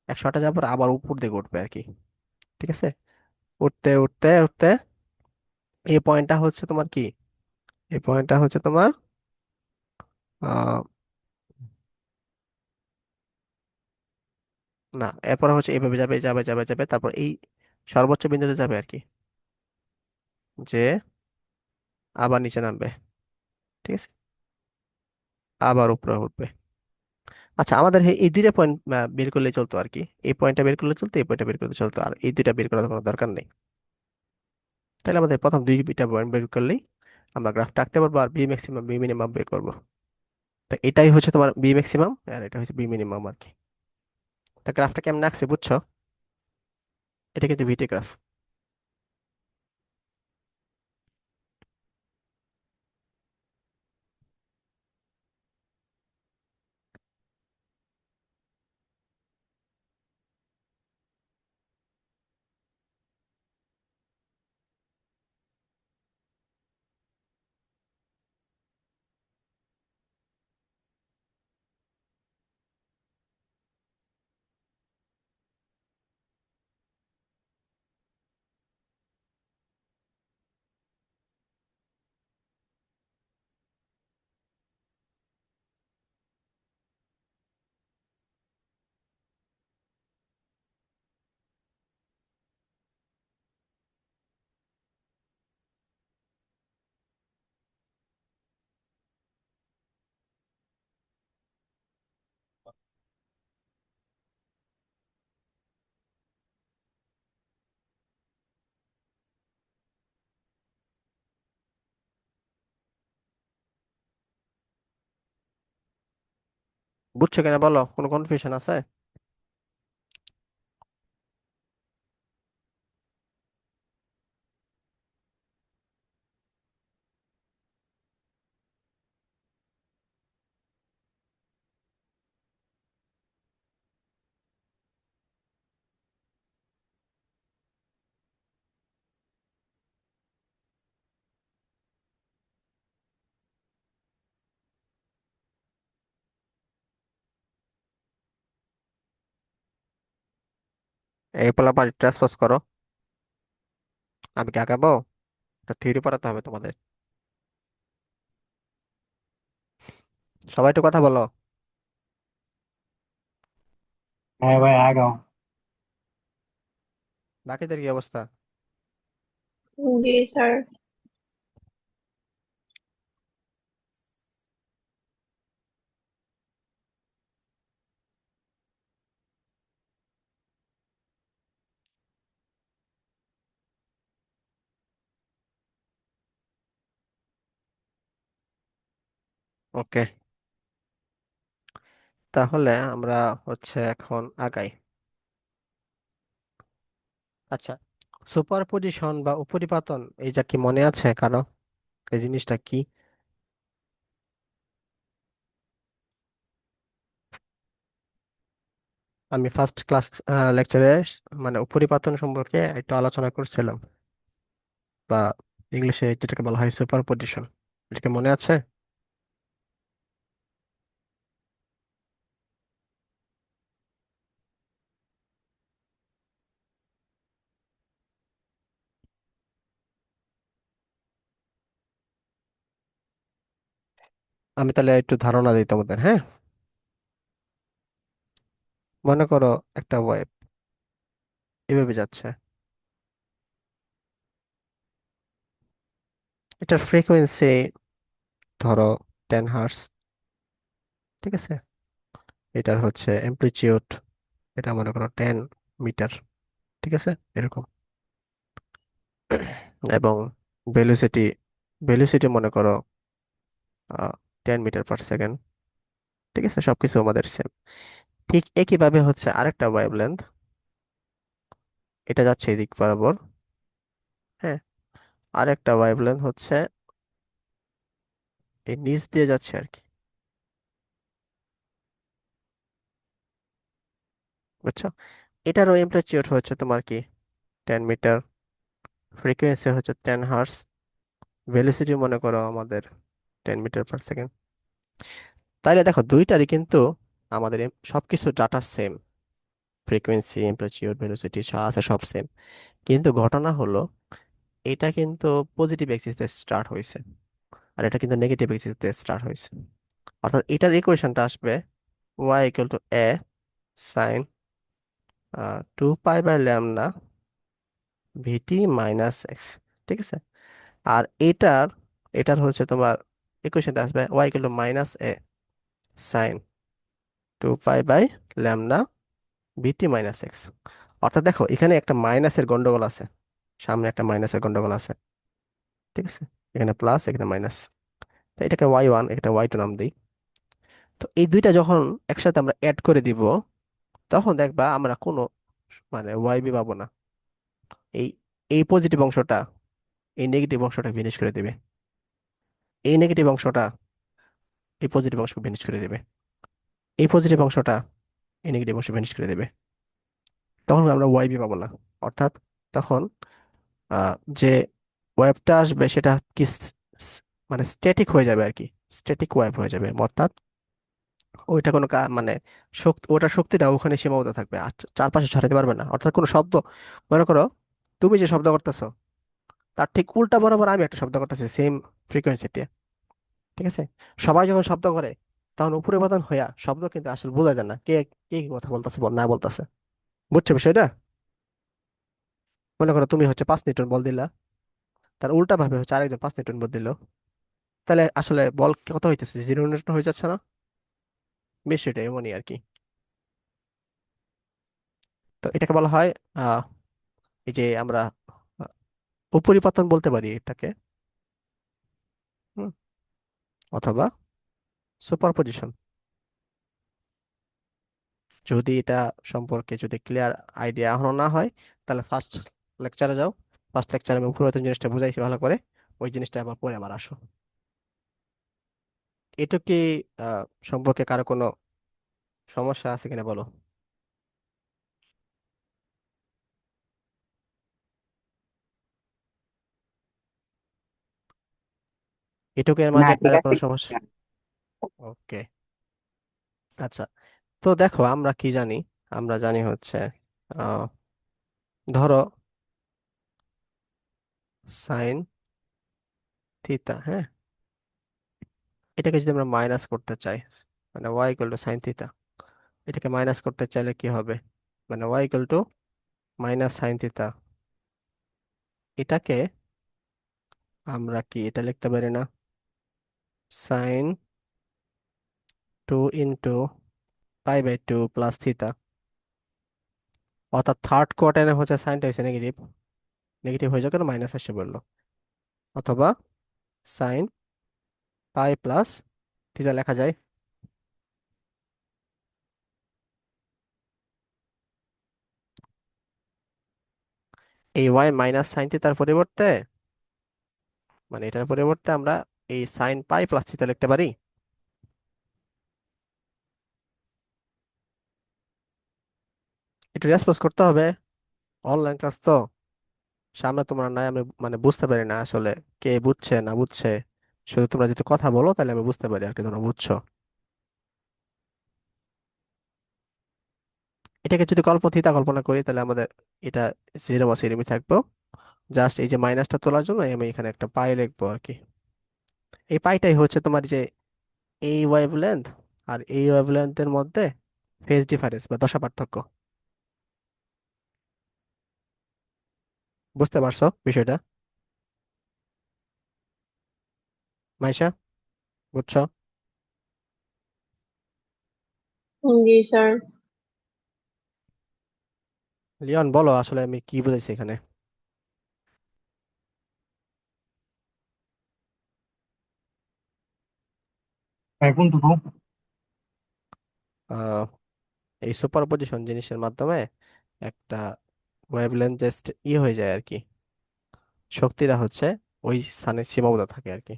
108-এ যাওয়ার পর আবার উপর দিকে উঠবে আর কি। ঠিক আছে, উঠতে উঠতে উঠতে এই পয়েন্টটা হচ্ছে তোমার কি, এই পয়েন্টটা হচ্ছে তোমার আহ না, এরপরে হচ্ছে এইভাবে যাবে যাবে যাবে যাবে, তারপর এই সর্বোচ্চ বিন্দুতে যাবে আর কি, যে আবার নিচে নামবে। ঠিক আছে, আবার উপরে উঠবে। আচ্ছা, আমাদের এই দুইটা পয়েন্ট বের করলে চলতো আর কি। এই পয়েন্টটা বের করলে চলতো, এই পয়েন্টটা বের করলে চলতো, আর এই দুইটা বের করার কোনো দরকার নেই। তাহলে আমাদের প্রথম দুইটা পয়েন্ট বের করলেই আমরা গ্রাফটা আঁকতে পারবো, আর বি ম্যাক্সিমাম বি মিনিমাম বের করবো। তো এটাই হচ্ছে তোমার বি ম্যাক্সিমাম, আর এটা হচ্ছে বি মিনিমাম আর কি। তা গ্রাফটা কেমন আঁকছে বুঝছো? এটা কিন্তু ভিটি গ্রাফ। বুঝছো কিনা বলো, কোনো কনফিউশন আছে? এই পোলাপান ট্রেসপজ করো, আমি কি আঁকাবো? এটা থিওরি পড়াতে হবে তোমাদের। সবাই একটু কথা বলো। হ্যাঁ ভাই আগাও। বাকিদের কি অবস্থা? জি স্যার। ওকে, তাহলে আমরা হচ্ছে এখন আগাই। আচ্ছা, সুপারপজিশন বা উপরিপাতন, এই যা কি মনে আছে কারো, এই জিনিসটা কি? আমি ফার্স্ট ক্লাস লেকচারে মানে উপরিপাতন সম্পর্কে একটু আলোচনা করছিলাম, বা ইংলিশে যেটাকে বলা হয় সুপারপজিশন। এটাকে মনে আছে? আমি তাহলে একটু ধারণা দিই তোমাদের, হ্যাঁ। মনে করো একটা ওয়েভ এভাবে যাচ্ছে, এটার ফ্রিকোয়েন্সি ধরো 10 হার্টজ। ঠিক আছে, এটার হচ্ছে অ্যামপ্লিচিউড, এটা মনে করো 10 মিটার। ঠিক আছে, এরকম। এবং ভেলোসিটি, ভেলোসিটি মনে করো 10 মিটার পার সেকেন্ড। ঠিক আছে, সবকিছু আমাদের সেম। ঠিক একইভাবে হচ্ছে আরেকটা ওয়েভলেন্থ, এটা যাচ্ছে এদিক বরাবর। হ্যাঁ, আরেকটা ওয়েভলেন্থ হচ্ছে এই নিচ দিয়ে যাচ্ছে আর কি, বুঝছো? এটারও এমপ্লিটিউড হচ্ছে তোমার কি 10 মিটার, ফ্রিকোয়েন্সি হচ্ছে 10 হার্টস, ভেলোসিটি মনে করো আমাদের 10 মিটার পার সেকেন্ড। তাইলে দেখো দুইটারই কিন্তু আমাদের সবকিছু ডাটা সেম, ফ্রিকোয়েন্সি, এমপ্লিটিউড, ভেলোসিটি আছে সব সেম। কিন্তু ঘটনা হলো এটা কিন্তু পজিটিভ এক্সিসে স্টার্ট হয়েছে, আর এটা কিন্তু নেগেটিভ এক্সিসে স্টার্ট হয়েছে। অর্থাৎ এটার ইকুয়েশনটা আসবে y = a sine 2 pi by lambda VT minus x, ঠিক আছে? আর এটার এটার হচ্ছে তোমার ইকুয়েশনটা আসবে y = -a sine 2 pi by lambda VT minus x. অর্থাৎ দেখো এখানে একটা মাইনাসের গন্ডগোল আছে, সামনে একটা মাইনাসের গন্ডগোল আছে, ঠিক আছে? এখানে প্লাস, এখানে মাইনাস। তো এটাকে y1, এটা y2 নাম দিই। তো এই দুইটা যখন একসাথে আমরা অ্যাড করে দিব, তখন দেখবা আমরা কোনো মানে ওয়াই বি পাবো না। এই এই পজিটিভ অংশটা এই নেগেটিভ অংশটা ফিনিশ করে দিবে, এই নেগেটিভ অংশটা এই পজিটিভ অংশকে ফিনিশ করে দিবে, এই পজিটিভ অংশটা এই নেগেটিভ অংশ ফিনিশ করে দিবে। তখন আমরা ওয়াইবি পাবো না। অর্থাৎ তখন যে ওয়েভটা আসবে সেটা কি মানে স্ট্যাটিক হয়ে যাবে আর কি, স্ট্যাটিক ওয়েভ হয়ে যাবে। অর্থাৎ ওইটা কোনো মানে শক্তি, ওটার শক্তিটা ওখানে সীমাবদ্ধ থাকবে, আর চারপাশে ছড়াতে পারবে না। অর্থাৎ কোনো শব্দ, মনে করো তুমি যে শব্দ করতেছো তার ঠিক উল্টা বরাবর আমি একটা শব্দ করতেছি সেম ফ্রিকোয়েন্সিতে, ঠিক আছে? সবাই যখন শব্দ করে তখন উপরে বাদন হইয়া শব্দ কিন্তু আসলে বোঝা যায় না কে কে কি কথা বলতেছে না বলতেছে, বুঝছো বিষয়টা? মনে করো তুমি হচ্ছে 5 নিউটন বল দিলা, তার উল্টা ভাবে হচ্ছে আরেকজন 5 নিউটন বল দিল, তাহলে আসলে বল কত হইতেছে, 0 নিউটন হয়ে যাচ্ছে না? বিষয়টা এমনই আর কি। তো এটাকে বলা হয় আহ এই যে আমরা আহ, উপরিপতন বলতে পারি এটাকে, হুম, অথবা সুপারপজিশন। যদি এটা সম্পর্কে যদি ক্লিয়ার আইডিয়া এখনো না হয়, তাহলে ফার্স্ট লেকচারে যাও। ফার্স্ট লেকচারে আমি উপরিপতন জিনিসটা বুঝাইছি ভালো করে, ওই জিনিসটা আবার পরে আবার আসো। এটা কি সম্পর্কে কারো কোনো সমস্যা আছে কিনা বলো? এটুকের না, মাঝে ঠিক কারো আছে। কোনো সমস্যা? ওকে, আচ্ছা। তো দেখো আমরা কি জানি, আমরা জানি হচ্ছে আহ ধরো সাইন থিতা, হ্যাঁ, এটাকে যদি আমরা মাইনাস করতে চাই, মানে y = sin θ, এটাকে মাইনাস করতে চাইলে কি হবে? মানে y = -sin θ, এটাকে আমরা কি এটা লিখতে পারি না, সাইন 2 × π/2 + θ? অর্থাৎ থার্ড কোয়ার্টারে হচ্ছে সাইনটা হচ্ছে নেগেটিভ, নেগেটিভ হয়ে যাবে, মাইনাস এসে বললো। অথবা সাইন π + θ লেখা যায়। এই y - sin θ পরিবর্তে, মানে এটার পরিবর্তে আমরা এই সাইন π + θ লিখতে পারি। একটু রেসপন্স করতে হবে, অনলাইন ক্লাস তো, সামনে তোমরা নাই, আমি মানে বুঝতে পারি না আসলে কে বুঝছে না বুঝছে। শুধু তোমরা যদি কথা বলো তাহলে আমি বুঝতে পারি আর কি তোমরা বুঝছো। এটাকে যদি থিতা কল্পনা করি তাহলে আমাদের এটা 0 বা 0 থাকবো। জাস্ট এই যে মাইনাসটা তোলার জন্য আমি এখানে একটা পাই লিখবো আর কি। এই পাইটাই হচ্ছে তোমার যে এই ওয়েভলেন্থ আর এই ওয়েভলেন্থের মধ্যে ফেজ ডিফারেন্স বা দশা পার্থক্য। বুঝতে পারছো বিষয়টা মাইশা? বুঝছো? জি স্যার। লিওন বলো আসলে আমি কি বুঝাইছি এখানে। কোনটুকু? আহ এই সুপারপজিশন জিনিসের মাধ্যমে একটা ওয়েভলেন্থ জাস্ট হয়ে যায় আর কি, শক্তিটা হচ্ছে ওই স্থানে সীমাবদ্ধ থাকে আর কি।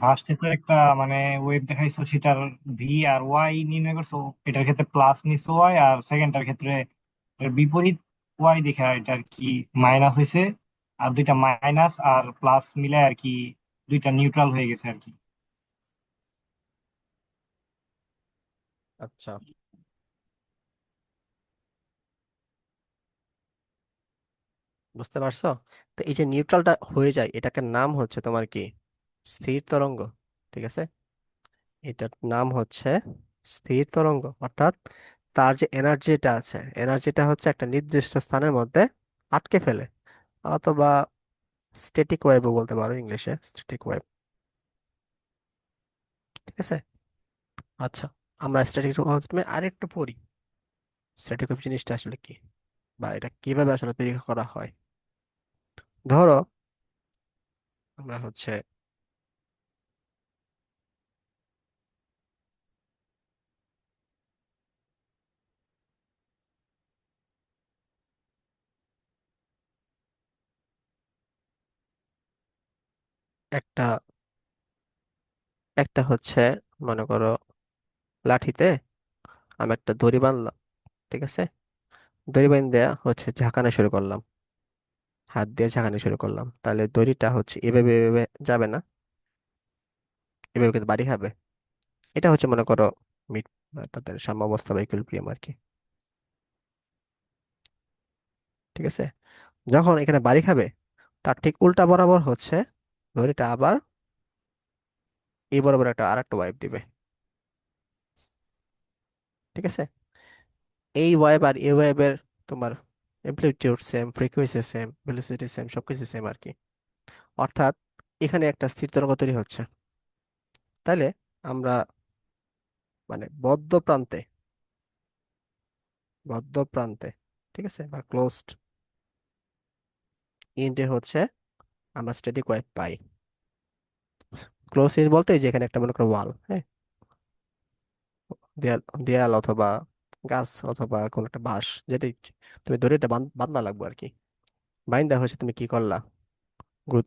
ফার্স্টে তো একটা মানে ওয়েভ দেখাইছো, সেটার ভি আর ওয়াই নির্ণয় করছো। এটার ক্ষেত্রে প্লাস নিছো ওয়াই, আর সেকেন্ডটার ক্ষেত্রে এর বিপরীত ওয়াই দেখা এটা আর কি মাইনাস হয়েছে। আর দুইটা মাইনাস আর প্লাস মিলে আর কি দুইটা নিউট্রাল হয়ে গেছে আর কি। আচ্ছা, বুঝতে পারছো? তো এই যে নিউট্রালটা হয়ে যায়, এটাকে নাম হচ্ছে তোমার কি, স্থির তরঙ্গ। ঠিক আছে, এটার নাম হচ্ছে স্থির তরঙ্গ। অর্থাৎ তার যে এনার্জিটা আছে, এনার্জিটা হচ্ছে একটা নির্দিষ্ট স্থানের মধ্যে আটকে ফেলে, অথবা স্ট্যাটিক ওয়েভও বলতে পারো, ইংলিশে স্ট্যাটিক ওয়েভ। ঠিক আছে। আচ্ছা, আমরা স্ট্যাটিক ওয়েভ আরেকটু পড়ি, স্ট্যাটিক ওয়েভ জিনিসটা আসলে কি, বা এটা কিভাবে আসলে তৈরি করা হয়। ধরো আমরা হচ্ছে একটা একটা হচ্ছে, মনে করো লাঠিতে আমি একটা দড়ি বাঁধলাম। ঠিক আছে, দড়ি বাঁধ দেয়া হচ্ছে ঝাঁকানো শুরু করলাম, হাত দিয়ে ঝাঁকানো শুরু করলাম, তাহলে দড়িটা হচ্ছে এভাবে এভাবে যাবে না, এভাবে কিন্তু বাড়ি খাবে। এটা হচ্ছে মনে করো মিট, তাদের সাম্যাবস্থা বা ইকুইলিব্রিয়াম আর কি। ঠিক আছে, যখন এখানে বাড়ি খাবে, তার ঠিক উল্টা বরাবর হচ্ছে দড়িটা আবার এই বরাবর একটা আর একটা ওয়াইব দিবে। ঠিক আছে, এই ওয়েভ আর এই ওয়েভের তোমার amplitude same, frequency same, velocity same, সবকিছু সেম আর কি। অর্থাৎ এখানে একটা স্থির তরঙ্গ তৈরি হচ্ছে। তাইলে আমরা মানে বদ্ধ প্রান্তে, ঠিক আছে, বা ক্লোজড ইন্ডে হচ্ছে আমরা static wave pi. Close in বলতে এই যে এখানে একটা মনে করো ওয়াল, হ্যাঁ, দেয়াল দেয়াল অথবা গাছ অথবা কোন একটা বাঁশ, যেটাই তুমি দড়িটা বান্ধা লাগবে আর কি। বাইন্দা হচ্ছে তুমি কি করলা,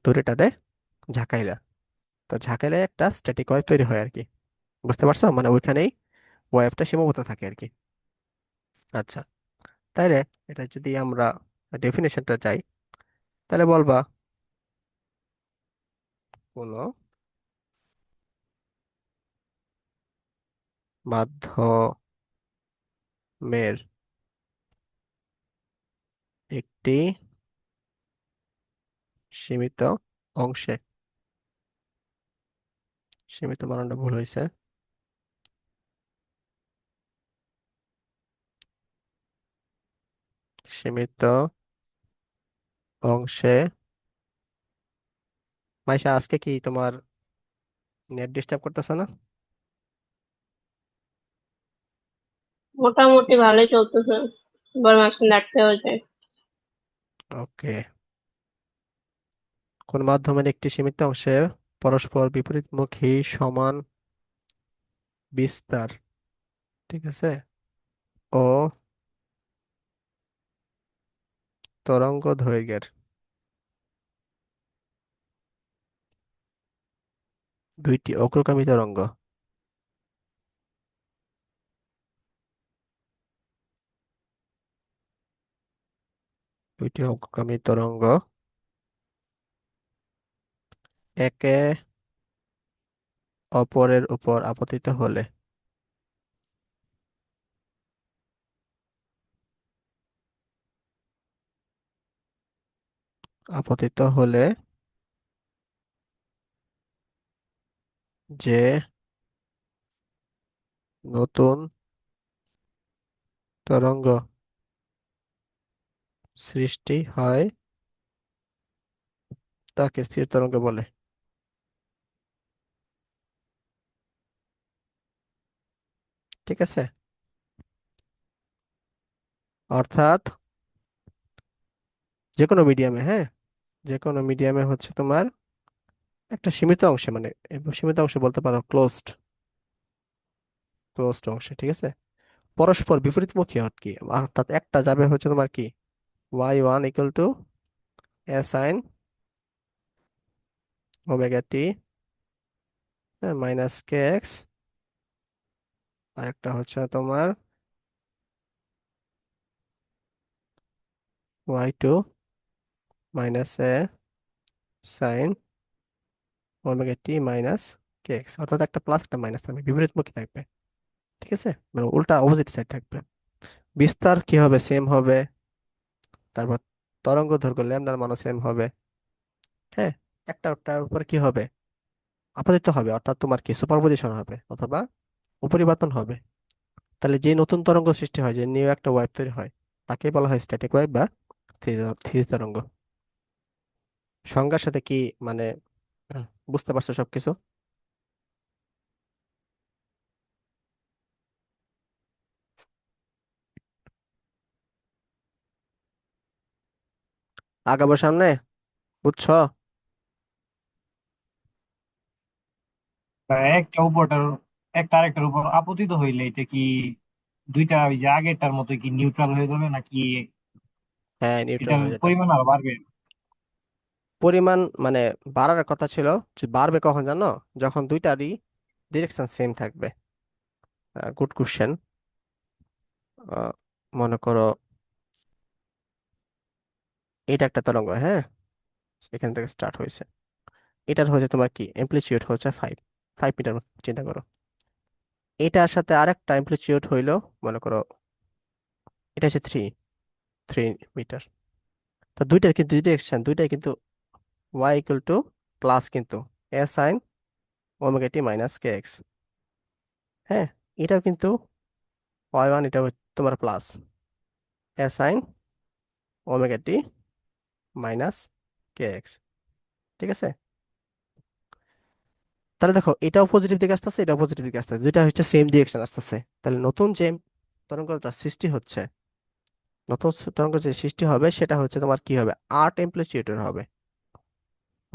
দড়িটাতে ঝাঁকাইলা। তো ঝাঁকাইলে একটা স্ট্যাটিক ওয়েভ তৈরি হয় আর কি। বুঝতে পারছো? মানে ওইখানেই ওয়েভটা সীমাবদ্ধ থাকে আর কি। আচ্ছা, তাইলে এটা যদি আমরা ডেফিনেশনটা চাই, তাহলে বলবা কোনো মাধ্যমের একটি সীমিত অংশে, সীমিত বানানটা ভুল হয়েছে, সীমিত অংশে, মাইশা আজকে কি তোমার নেট ডিস্টার্ব করতেছে না? মোটামুটি ভালোই চলতেছে, এবার মাঝখানে আটকে হয়ে যায়। ওকে, কোন মাধ্যমের একটি সীমিত অংশে পরস্পর বিপরীতমুখী সমান বিস্তার, ঠিক আছে, ও তরঙ্গ দৈর্ঘ্যের দুইটি অগ্রগামী তরঙ্গ, দুইটি অগ্রগামী তরঙ্গ একে অপরের উপর আপতিত হলে, আপতিত হলে যে নতুন তরঙ্গ সৃষ্টি হয় তাকে স্থির তরঙ্গ বলে। ঠিক আছে, অর্থাৎ যে কোনো মিডিয়ামে, হ্যাঁ, যে কোনো মিডিয়ামে হচ্ছে তোমার একটা সীমিত অংশে, মানে সীমিত অংশে বলতে পারো ক্লোজড, অংশে, ঠিক আছে, পরস্পর বিপরীতমুখী আর কি। অর্থাৎ একটা যাবে হচ্ছে তোমার কি y1 equal to A sine omega T minus K x, আরেকটা হচ্ছে তোমার y2 মাইনাস এ সাইন ওমেগা টি মাইনাস কে এক্স, অর্থাৎ একটা প্লাস একটা মাইনাস থাকবে, বিপরীতমুখী থাকবে। ঠিক আছে, মানে উল্টা অপোজিট সাইড থাকবে। বিস্তার কি হবে, সেম হবে। তারপর তরঙ্গ দৈর্ঘ্য ল্যামডার মানও সেম হবে। হ্যাঁ, একটার উপর কি হবে, আপতিত হবে, অর্থাৎ তোমার কি সুপারপজিশন হবে অথবা উপরিবর্তন হবে। তাহলে যে নতুন তরঙ্গ সৃষ্টি হয়, যে নিউ একটা ওয়েভ তৈরি হয়, তাকে বলা হয় স্ট্যাটিক ওয়েভ বা স্থির তরঙ্গ। সংজ্ঞার সাথে কি মানে বুঝতে পারছো সবকিছু? আগাবো সামনে, বুঝছো? বা একটা উপরটার একটা আরেকটার উপর আপতিত হইলে এটা কি দুইটা ওই যে আগেরটার মতো কি নিউট্রাল হয়ে যাবে নাকি হ্যাঁ, নিউট্রাল এটার হয়ে যেতে। পরিমাণ আরো বাড়বে? পরিমাণ মানে বাড়ার কথা ছিল, যে বাড়বে কখন জানো, যখন দুইটারই ডিরেকশন সেম থাকবে। Good question. মনে করো এটা একটা তরঙ্গ, হ্যাঁ, এখান থেকে স্টার্ট হয়েছে। এটার হচ্ছে তোমার কি অ্যামপ্লিটিউড হচ্ছে 5 মিটার, চিন্তা করো। এটার সাথে আরেকটা অ্যামপ্লিটিউড হইলো, মনে করো এটা হচ্ছে 3 মিটার। তো দুইটার কিন্তু ডিরেকশন দুইটাই কিন্তু ওয়াই ইকুয়াল টু প্লাস, কিন্তু এ সাইন ওমেগা টি মাইনাস কে এক্স। হ্যাঁ, এটাও কিন্তু y1, এটা তোমার প্লাস এ সাইন ওমেগা টি মাইনাস কে এক্স। ঠিক আছে, তাহলে দেখো এটাও পজিটিভ দিকে আসতেছে, এটাও পজিটিভ দিকে আসতেছে, দুইটা হচ্ছে সেম ডিরেকশন আসতেছে। তাহলে নতুন যে তরঙ্গটা সৃষ্টি হচ্ছে, নতুন তরঙ্গ যে সৃষ্টি হবে সেটা হচ্ছে তোমার কি হবে, 8 অ্যামপ্লিটিউডের হবে,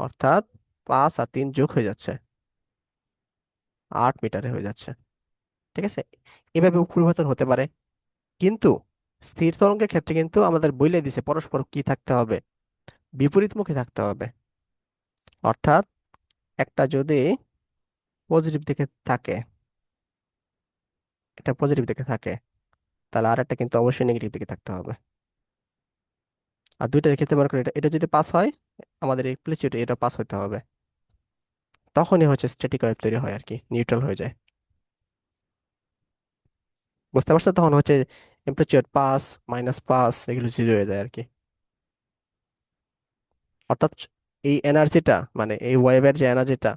অর্থাৎ 5 আর 3 যোগ হয়ে যাচ্ছে, 8 মিটারে হয়ে যাচ্ছে। ঠিক আছে, এভাবে পরিবর্তন হতে পারে। কিন্তু স্থির তরঙ্গের ক্ষেত্রে কিন্তু আমাদের বলে দিছে পরস্পর কি থাকতে হবে, বিপরীতমুখী থাকতে হবে। অর্থাৎ একটা যদি পজিটিভ দিকে থাকে, এটা পজিটিভ দিকে থাকে, তাহলে আর একটা কিন্তু অবশ্যই নেগেটিভ দিকে থাকতে হবে। আর দুইটার ক্ষেত্রে মনে করি এটা এটা যদি পাস হয়, আমাদের ইমপ্লিসিট এটা পাস হতে হবে, তখনই হচ্ছে স্ট্যাটিক ওয়েভ তৈরি হয় আর কি, নিউট্রাল হয়ে যায়। বুঝতে পারছো? তখন হচ্ছে এমপ্লিটিউড পাস মাইনাস পাস এগুলো জিরো হয়ে যায় আর কি। অর্থাৎ এই এনার্জিটা মানে এই ওয়েভের যে এনার্জিটা,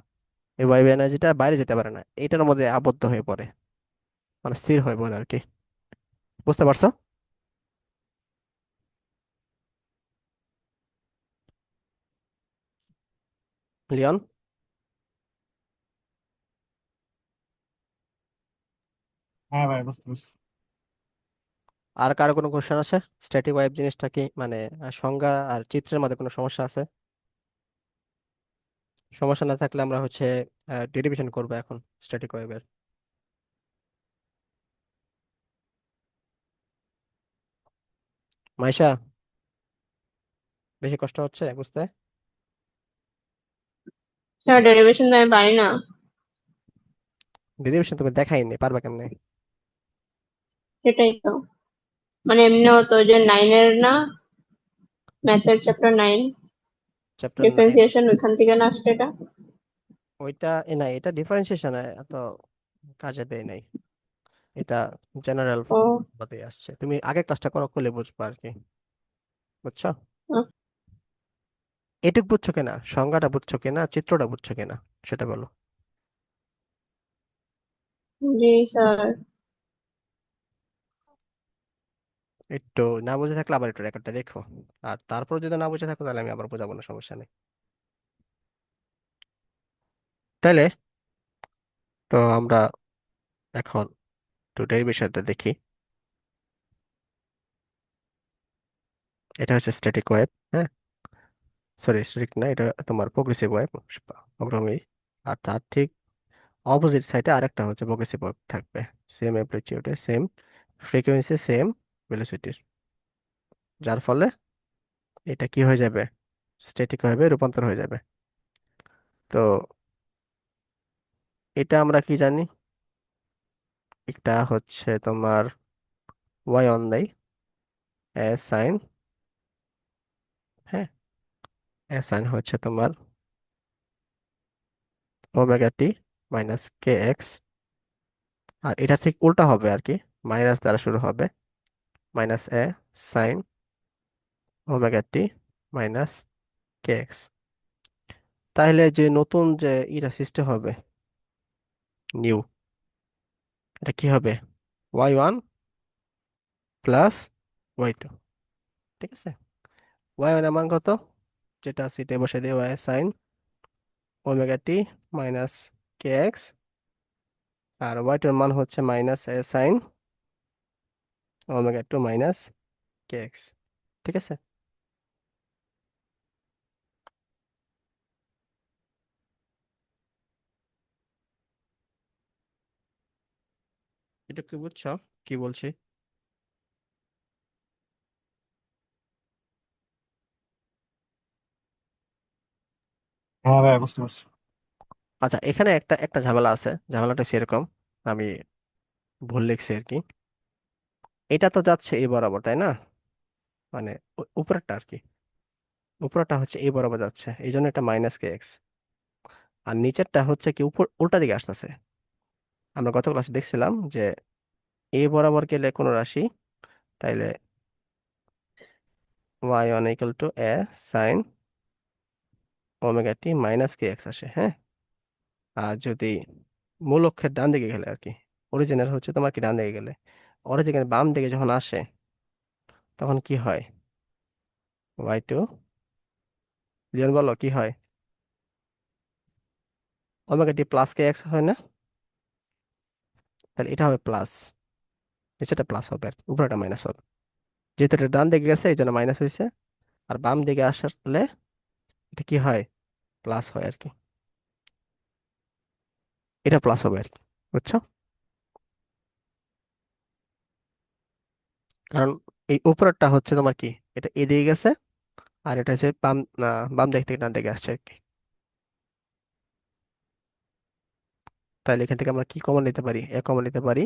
এই ওয়েভ এনার্জিটা বাইরে যেতে পারে না, এটার মধ্যে আবদ্ধ হয়ে পড়ে, মানে স্থির হয়ে পড়ে আর কি। বুঝতে পারছো লিওন? হ্যাঁ ভাই, বুঝতে পারছি। আর কারো কোনো কোশ্চেন আছে? স্ট্যাটিক ওয়েভ জিনিসটা কি মানে সংজ্ঞা আর চিত্রের মধ্যে কোনো সমস্যা আছে? সমস্যা না থাকলে আমরা হচ্ছে ডেরিভেশন করবো এখন স্ট্যাটিক ওয়েভের। মাইশা, বেশি কষ্ট হচ্ছে বুঝতে? স্যার ডেরিভেশন তো আমি পারি না। ডেরিভেশন তুমি দেখাইনি, পারবা কেমনে? সেটাই তো, মানে এমনিও তো যে নাইনের না, ম্যাথের চ্যাপ্টার 9 চ্যাপ্টার 9? ডিফারেন্সিয়েশন, ওইখান থেকে না আসছে এটা। ওইটা না, এটা ডিফারেন্সিয়েশন এত কাজে দেয় নাই, এটা জেনারেল ও বাদে আসছে। তুমি আগে ক্লাসটা করো, করলে বুঝবা আর কি। বুঝছো? আহ, এটুক বুঝছো কিনা, সংজ্ঞাটা বুঝছো কিনা, চিত্রটা বুঝছো কিনা, সেটা বলো। জি স্যার। একটু না বুঝে থাকলে আবার একটু রেকর্ডটা দেখো, আর তারপর যদি না বুঝে থাকো তাহলে আমি আবার বোঝাবো, না সমস্যা নেই। তাইলে তো আমরা এখন একটু ডেরিভেশনটা দেখি। এটা হচ্ছে স্ট্যাটিক ওয়েভ, হ্যাঁ, সরি স্ট্যাটিক না, এটা তোমার প্রোগ্রেসিভ ওয়েভ, অগ্রগামী। আর তার ঠিক অপোজিট সাইডে আরেকটা হচ্ছে প্রোগ্রেসিভ ওয়েভ থাকবে, সেম অ্যামপ্লিটিউডে, সেম ফ্রিকোয়েন্সি, সেম ভেলোসিটির, যার ফলে এটা কি হয়ে যাবে, স্ট্যাটিক ভাবে রূপান্তর হয়ে যাবে। তো এটা আমরা কি জানি, এটা হচ্ছে তোমার ওয়াই অন দেয় এ সাইন, হ্যাঁ, এ সাইন হচ্ছে তোমার ওমেগা টি মাইনাস কে এক্স। আর এটা ঠিক উল্টা হবে আর কি, মাইনাস দ্বারা শুরু হবে, মাইনাস এ সাইন ওমেগা টি মাইনাস কে এক্স। তাহলে যে নতুন যে ইটা সৃষ্টি হবে, নিউ, এটা কি হবে, y one plus y two. ঠিক আছে, ওয়াই ওয়ান এর মান কত, যেটা আছে এটা বসে দিয়ে ওয়াই সাইন ওমেগা টি মাইনাস কে এক্স, আর ওয়াই টু এর মান হচ্ছে মাইনাস এ সাইন ওমেগা টু মাইনাস কে এক্স। ঠিক আছে, এটা কি বুঝছো কি বলছি? হ্যাঁ ভাই, বুঝতে পারছি। আচ্ছা, এখানে একটা একটা ঝামেলা আছে, ঝামেলাটা সেরকম, আমি ভুল লিখছি আর কি। এটা তো যাচ্ছে এই বরাবর, তাই না? মানে উপরেরটা আর কি, উপরেরটা হচ্ছে এই বরাবর যাচ্ছে, এই জন্য এটা মাইনাস কে এক্স। আর নিচেরটা হচ্ছে কি উপর উল্টা দিকে আসতেছে। আমরা গত ক্লাসে দেখছিলাম যে এই বরাবর গেলে কোনো রাশি, তাইলে y one equal to A sine omega T minus K x আসে, হ্যাঁ। আর যদি মূল অক্ষের ডান দিকে গেলে আর কি, অরিজিনাল হচ্ছে তোমার কি ডান দিকে গেলে, অরিজিনাল বাম দিকে যখন আসে তখন কি হয়, ওয়াই টু, লিয়ন বলো কি হয়, ওমেগা টি প্লাস কে এক্স হয় না? তাহলে এটা হবে প্লাস, নিচেটা প্লাস হবে আর কি, উপরেটা মাইনাস হবে। যেহেতু এটা ডান দিকে গেছে এই জন্য মাইনাস হয়েছে, আর বাম দিকে আসলে এটা কি হয়, প্লাস হয় আর কি, এটা প্লাস হবে আর কি, বুঝছো? কারণ এই উপরেরটা হচ্ছে তোমার কি, এটা এদিকে গেছে, আর এটা হচ্ছে বাম দিক থেকে ডান দিকে আসছে আর কি। তাহলে এখান থেকে আমরা কি কমন নিতে পারি, এ কমন নিতে পারি।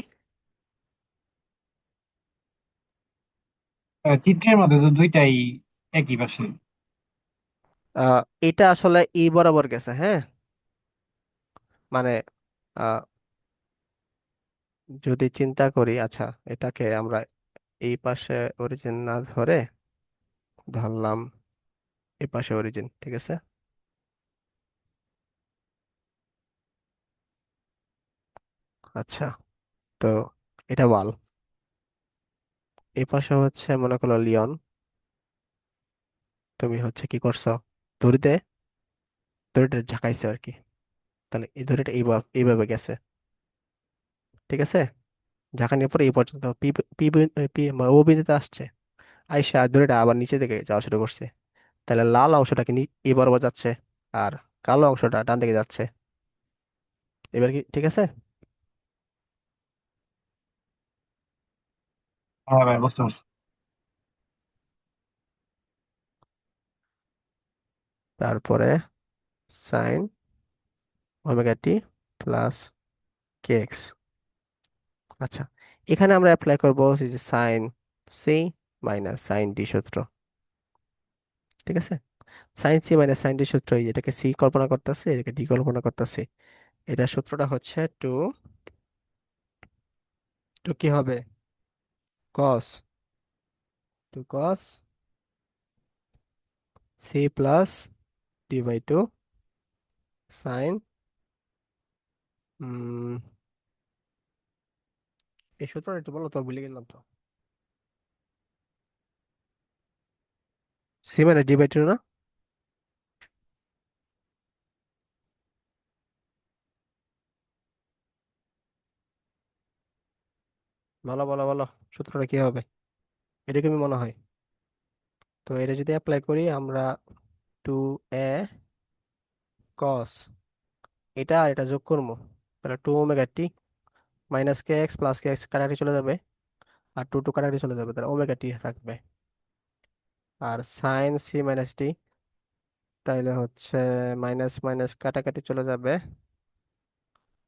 চিত্রের মধ্যে তো দুইটাই একই পাশে। এটা আসলে এই বরাবর গেছে, হ্যাঁ। মানে আহ, যদি চিন্তা করি, আচ্ছা, এটাকে আমরা এই পাশে অরিজিন না ধরে ধরলাম এই পাশে অরিজিন, ঠিক আছে। আচ্ছা, তো এটা ওয়াল, এই পাশে হচ্ছে মনে করো লিওন, তুমি হচ্ছে কি করছো, দড়িতে দড়িটা ঝাঁকাইছো আর কি। তাহলে এই দড়িটা এইভাবে গেছে, ঠিক আছে। ঝাঁকানির পরে এই পর্যন্ত পি পি পি ও বিন্দুতে আসছে, আইসা দড়িটা আবার নিচে দিকে যাওয়া শুরু করছে। তাহলে লাল অংশটা কি এই বরাবর যাচ্ছে, আর কালো অংশটা ডান দিকে যাচ্ছে। এবার কি ঠিক আছে? হ্যাঁ ভাই, বুঝতে পারছি। তারপরে সাইন ওমেগা টি প্লাস কে এক্স। আচ্ছা, এখানে আমরা অ্যাপ্লাই করবো এই যে sine c minus sine d সূত্র, ঠিক আছে। Sine c minus sine d সূত্র, এই এটাকে সি কল্পনা করতেছে, এটাকে ডি কল্পনা করতেছে। এটা সূত্রটা হচ্ছে টু, টু কি হবে, cos, two cos C plus D by two sine, এই সূত্রটা একটু বলো তো, ভুলে গেলাম তো। সি মানে ডি বাই টু না? বলো বলো বলো, সূত্রটা কি হবে, এরকমই মনে হয়। তো এটা যদি অ্যাপ্লাই করি আমরা, টু এ কস, এটা আর এটা যোগ করবো, তাহলে টু ওমেগা টি মাইনাস কে এক্স প্লাস কে এক্স কাটাকাটি চলে যাবে, আর টু টু কাটাকাটি চলে যাবে, তাহলে ওমেগা টি থাকবে। আর সাইন সি মাইনাস টি, তাইলে হচ্ছে মাইনাস মাইনাস কাটাকাটি চলে যাবে,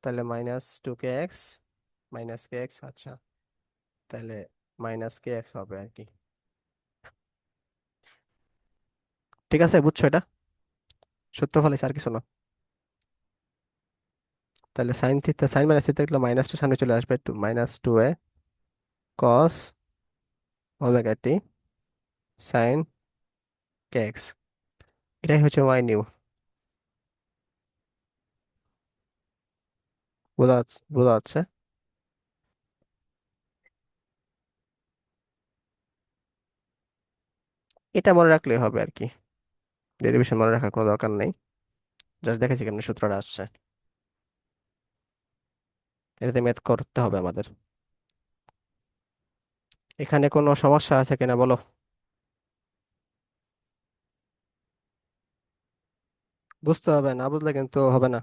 তাহলে মাইনাস টু কে এক্স মাইনাস কে এক্স। আচ্ছা, তাহলে মাইনাস কে এক্স হবে আর কি। ঠিক আছে, বুঝছো এটা? সত্য ফলাইছে, আর কিছু না। তাহলে sine theta, sine minus theta থাকলে মাইনাসটা সামনে চলে আসবে, two minus two a cos omega T sine K x. এটাই হচ্ছে ওয়াই নিউ। বোঝা যাচ্ছে? এটা মনে রাখলেই হবে আর কি, ডেরিভেশন মনে রাখার কোনো দরকার নেই। জাস্ট দেখেছি কেমন সূত্রটা আসছে, এটাতে ম্যাথ করতে হবে আমাদের। এখানে কোনো সমস্যা আছে কিনা বলো? বুঝতে হবে, না বুঝলে কিন্তু হবে না,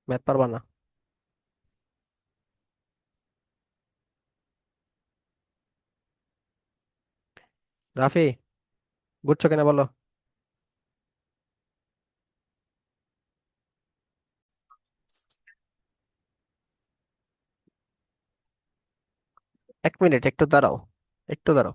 ম্যাথ পারবা না। রাফি, বুঝছো কিনা বলো? 1 মিনিট, একটু দাঁড়াও, একটু দাঁড়াও।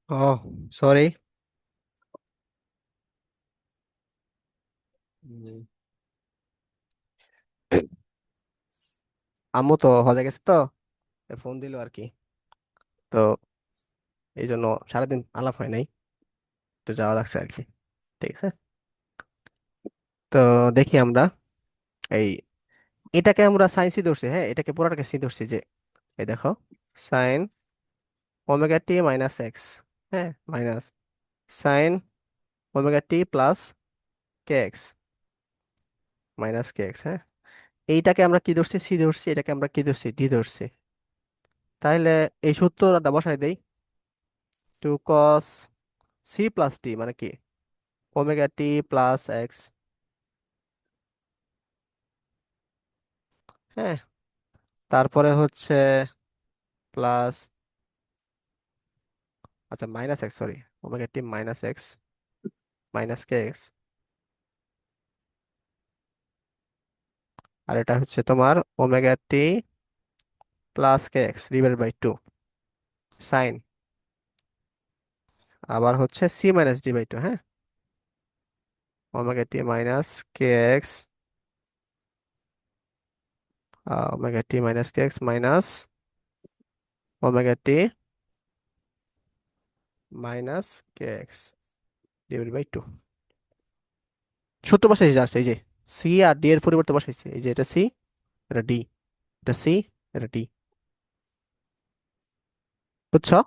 ও, সরি। আম্মু তো হজে গেছে তো, ফোন দিল আর কি। তো এই জন্য সারাদিন আলাপ হয় নাই, তো যাওয়া লাগছে আর কি। ঠিক আছে, তো দেখি আমরা এই, এটাকে আমরা সাইন সি ধরছি, হ্যাঁ এটাকে পুরাটাকে সি ধরছি, যে এই দেখো, সাইন ওমেগা টি মাইনাস এক্স, হ্যাঁ মাইনাস সাইন ওমেগা টি প্লাস কে এক্স মাইনাস কে এক্স, হ্যাঁ। এইটাকে আমরা কি ধরছি? সি ধরছি। এটাকে আমরা কি ধরছি? ডি ধরছি। তাহলে এই সূত্রটা বসাই দেই, টু কস সি প্লাস টি মানে কি, ওমেগা টি প্লাস এক্স, হ্যাঁ। তারপরে হচ্ছে প্লাস, আচ্ছা মাইনাস এক্স, সরি, ওমেগা টি মাইনাস এক্স মাইনাস কে এক্স। আর এটা হচ্ছে তোমার omega T plus K X divided by two sine, আবার হচ্ছে C minus D by two, হ্যাঁ, omega T minus K X, omega T minus K X minus omega T minus K X divide by 2। সূত্র বসাইছি just, এই যে C আর D এর পরিবর্তে বসাইছি, এই যে এটা সি, এটা ডি, এটা সি, এটা ডি। বুঝছো?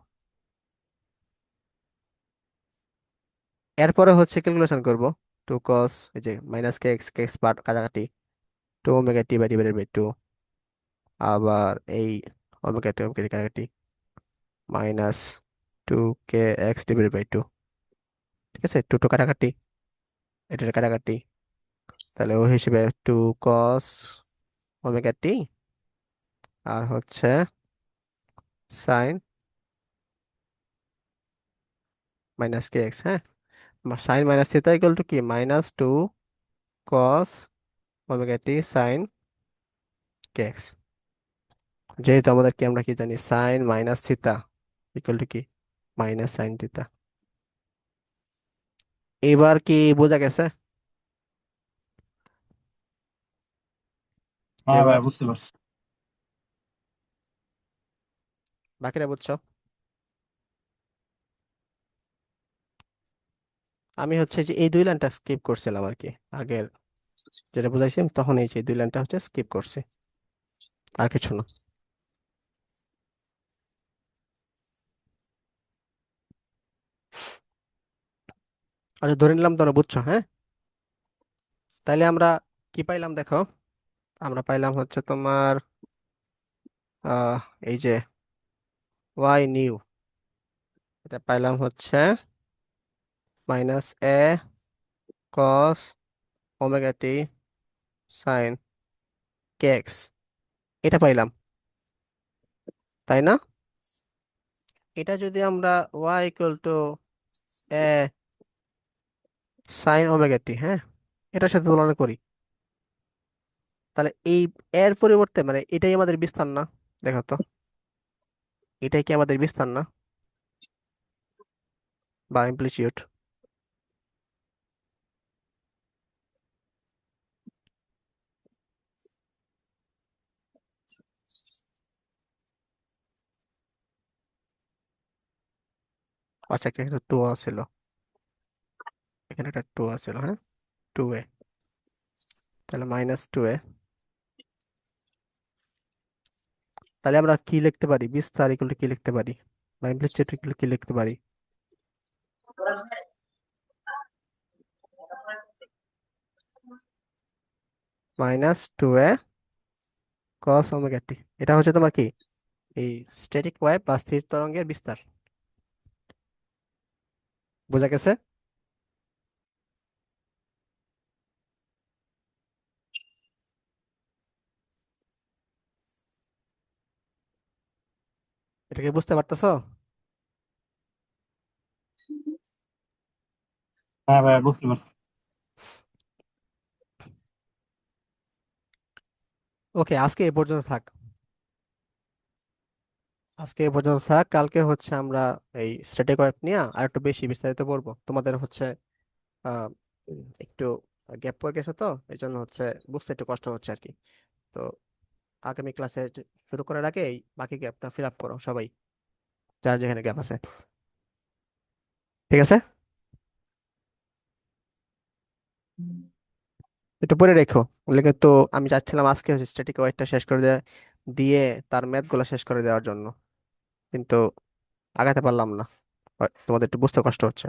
এরপরে হচ্ছে ক্যালকুলেশন করব। 2 cos, এই যে মাইনাস কে এক্স পার্ট কাটাকাটি, 2 omega t by divided by 2, আবার এই ওমেগা টি কাটাকাটি, মাইনাস 2 kx ডিভাইডেড বাই 2। ঠিক আছে, 2 কাটাকাটি, এটার কাটাকাটি, তাহলে ও হিসেবে 2 cos ওমেগা টি আর হচ্ছে সাইন মাইনাস কে এক্স। হ্যাঁ, sine minus theta equal to কি, -2 cos ওমেগা টি সাইন কে এক্স। যেহেতু আমাদের কি, আমরা কি জানি, sine minus theta equal to কি, মাইনাস সাইন থিটা। এবার কি বোঝা গেছে? হ্যাঁ এবার ভাইয়া বুঝতে পারছি। বাকিটা বুঝছো? আমি হচ্ছে যে এই 2 লাইনটা স্কিপ করছিলাম আর কি, আগের যেটা বুঝাইছি তখন এই যে 2 লাইনটা হচ্ছে স্কিপ করছি, আর কিছু না। আচ্ছা, ধরে নিলাম তোমরা বুঝছো। হ্যাঁ, তাইলে আমরা কি পাইলাম দেখো, আমরা পাইলাম হচ্ছে তোমার আহ এই যে ওয়াই নিউ, এটা পাইলাম হচ্ছে -a cos omega T sine K X, এটা পাইলাম, তাই না? এটা যদি আমরা Y equal to A sine omega T, হ্যাঁ, এটার সাথে তুলনা করি, তাহলে এই এর পরিবর্তে মানে এটাই আমাদের বিস্তার না? দেখো তো, এটাই কি আমাদের বিস্তার না, বা ইমপ্লিসিউট? আচ্ছা, এখানে একটা 2 আছিল, এখানে একটা 2 আছিল, হ্যাঁ, 2a, তাহলে -2a। তাহলে আমরা কি লিখতে পারি, বিস্তার ইকুয়াল টু কি লিখতে পারি, বা ইমপ্লিসিট ইকুয়াল কি লিখতে পারি? -2a cos ওমেগা টি, এটা হচ্ছে তোমার কি, এই স্ট্যাটিক ওয়েভ বা স্থির তরঙ্গের বিস্তার। বোঝা গেছে? এটাকে বুঝতে পারতেছো? হ্যাঁ ভাইয়া বুঝতে পারছি। ওকে, আজকে এ পর্যন্ত থাক, আজকে এ পর্যন্ত থাক। কালকে হচ্ছে আমরা এই স্ট্যাটিক ওয়েভ নিয়ে আর একটু বেশি বিস্তারিত পড়বো। তোমাদের হচ্ছে একটু গ্যাপ পড়ে গেছে, তো এই জন্য হচ্ছে বুঝতে একটু কষ্ট হচ্ছে আর কি। তো আগামী ক্লাসে শুরু করার আগে এই বাকি গ্যাপটা ফিল আপ করো সবাই, যার যেখানে গ্যাপ আছে। ঠিক আছে, একটু পরে রেখো। বলে কিন্তু আমি চাচ্ছিলাম আজকে হচ্ছে স্ট্যাটিক ওয়েভটা শেষ করে দিয়ে তার ম্যাথ গুলা শেষ করে দেওয়ার জন্য, কিন্তু আগাতে পারলাম না। তোমাদের একটু বুঝতে কষ্ট হচ্ছে,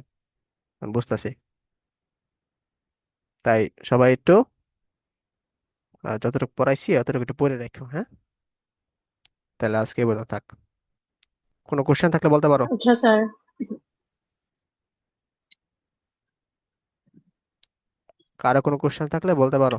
আমি বুঝতেছি। তাই সবাই একটু যতটুকু পড়াইছি অতটুকু একটু পড়ে রেখো, হ্যাঁ? তাহলে আজকে বোঝা থাক। কোনো কোশ্চেন থাকলে বলতে পারো। আচ্ছা স্যার। কারো কোনো কোশ্চেন থাকলে বলতে পারো।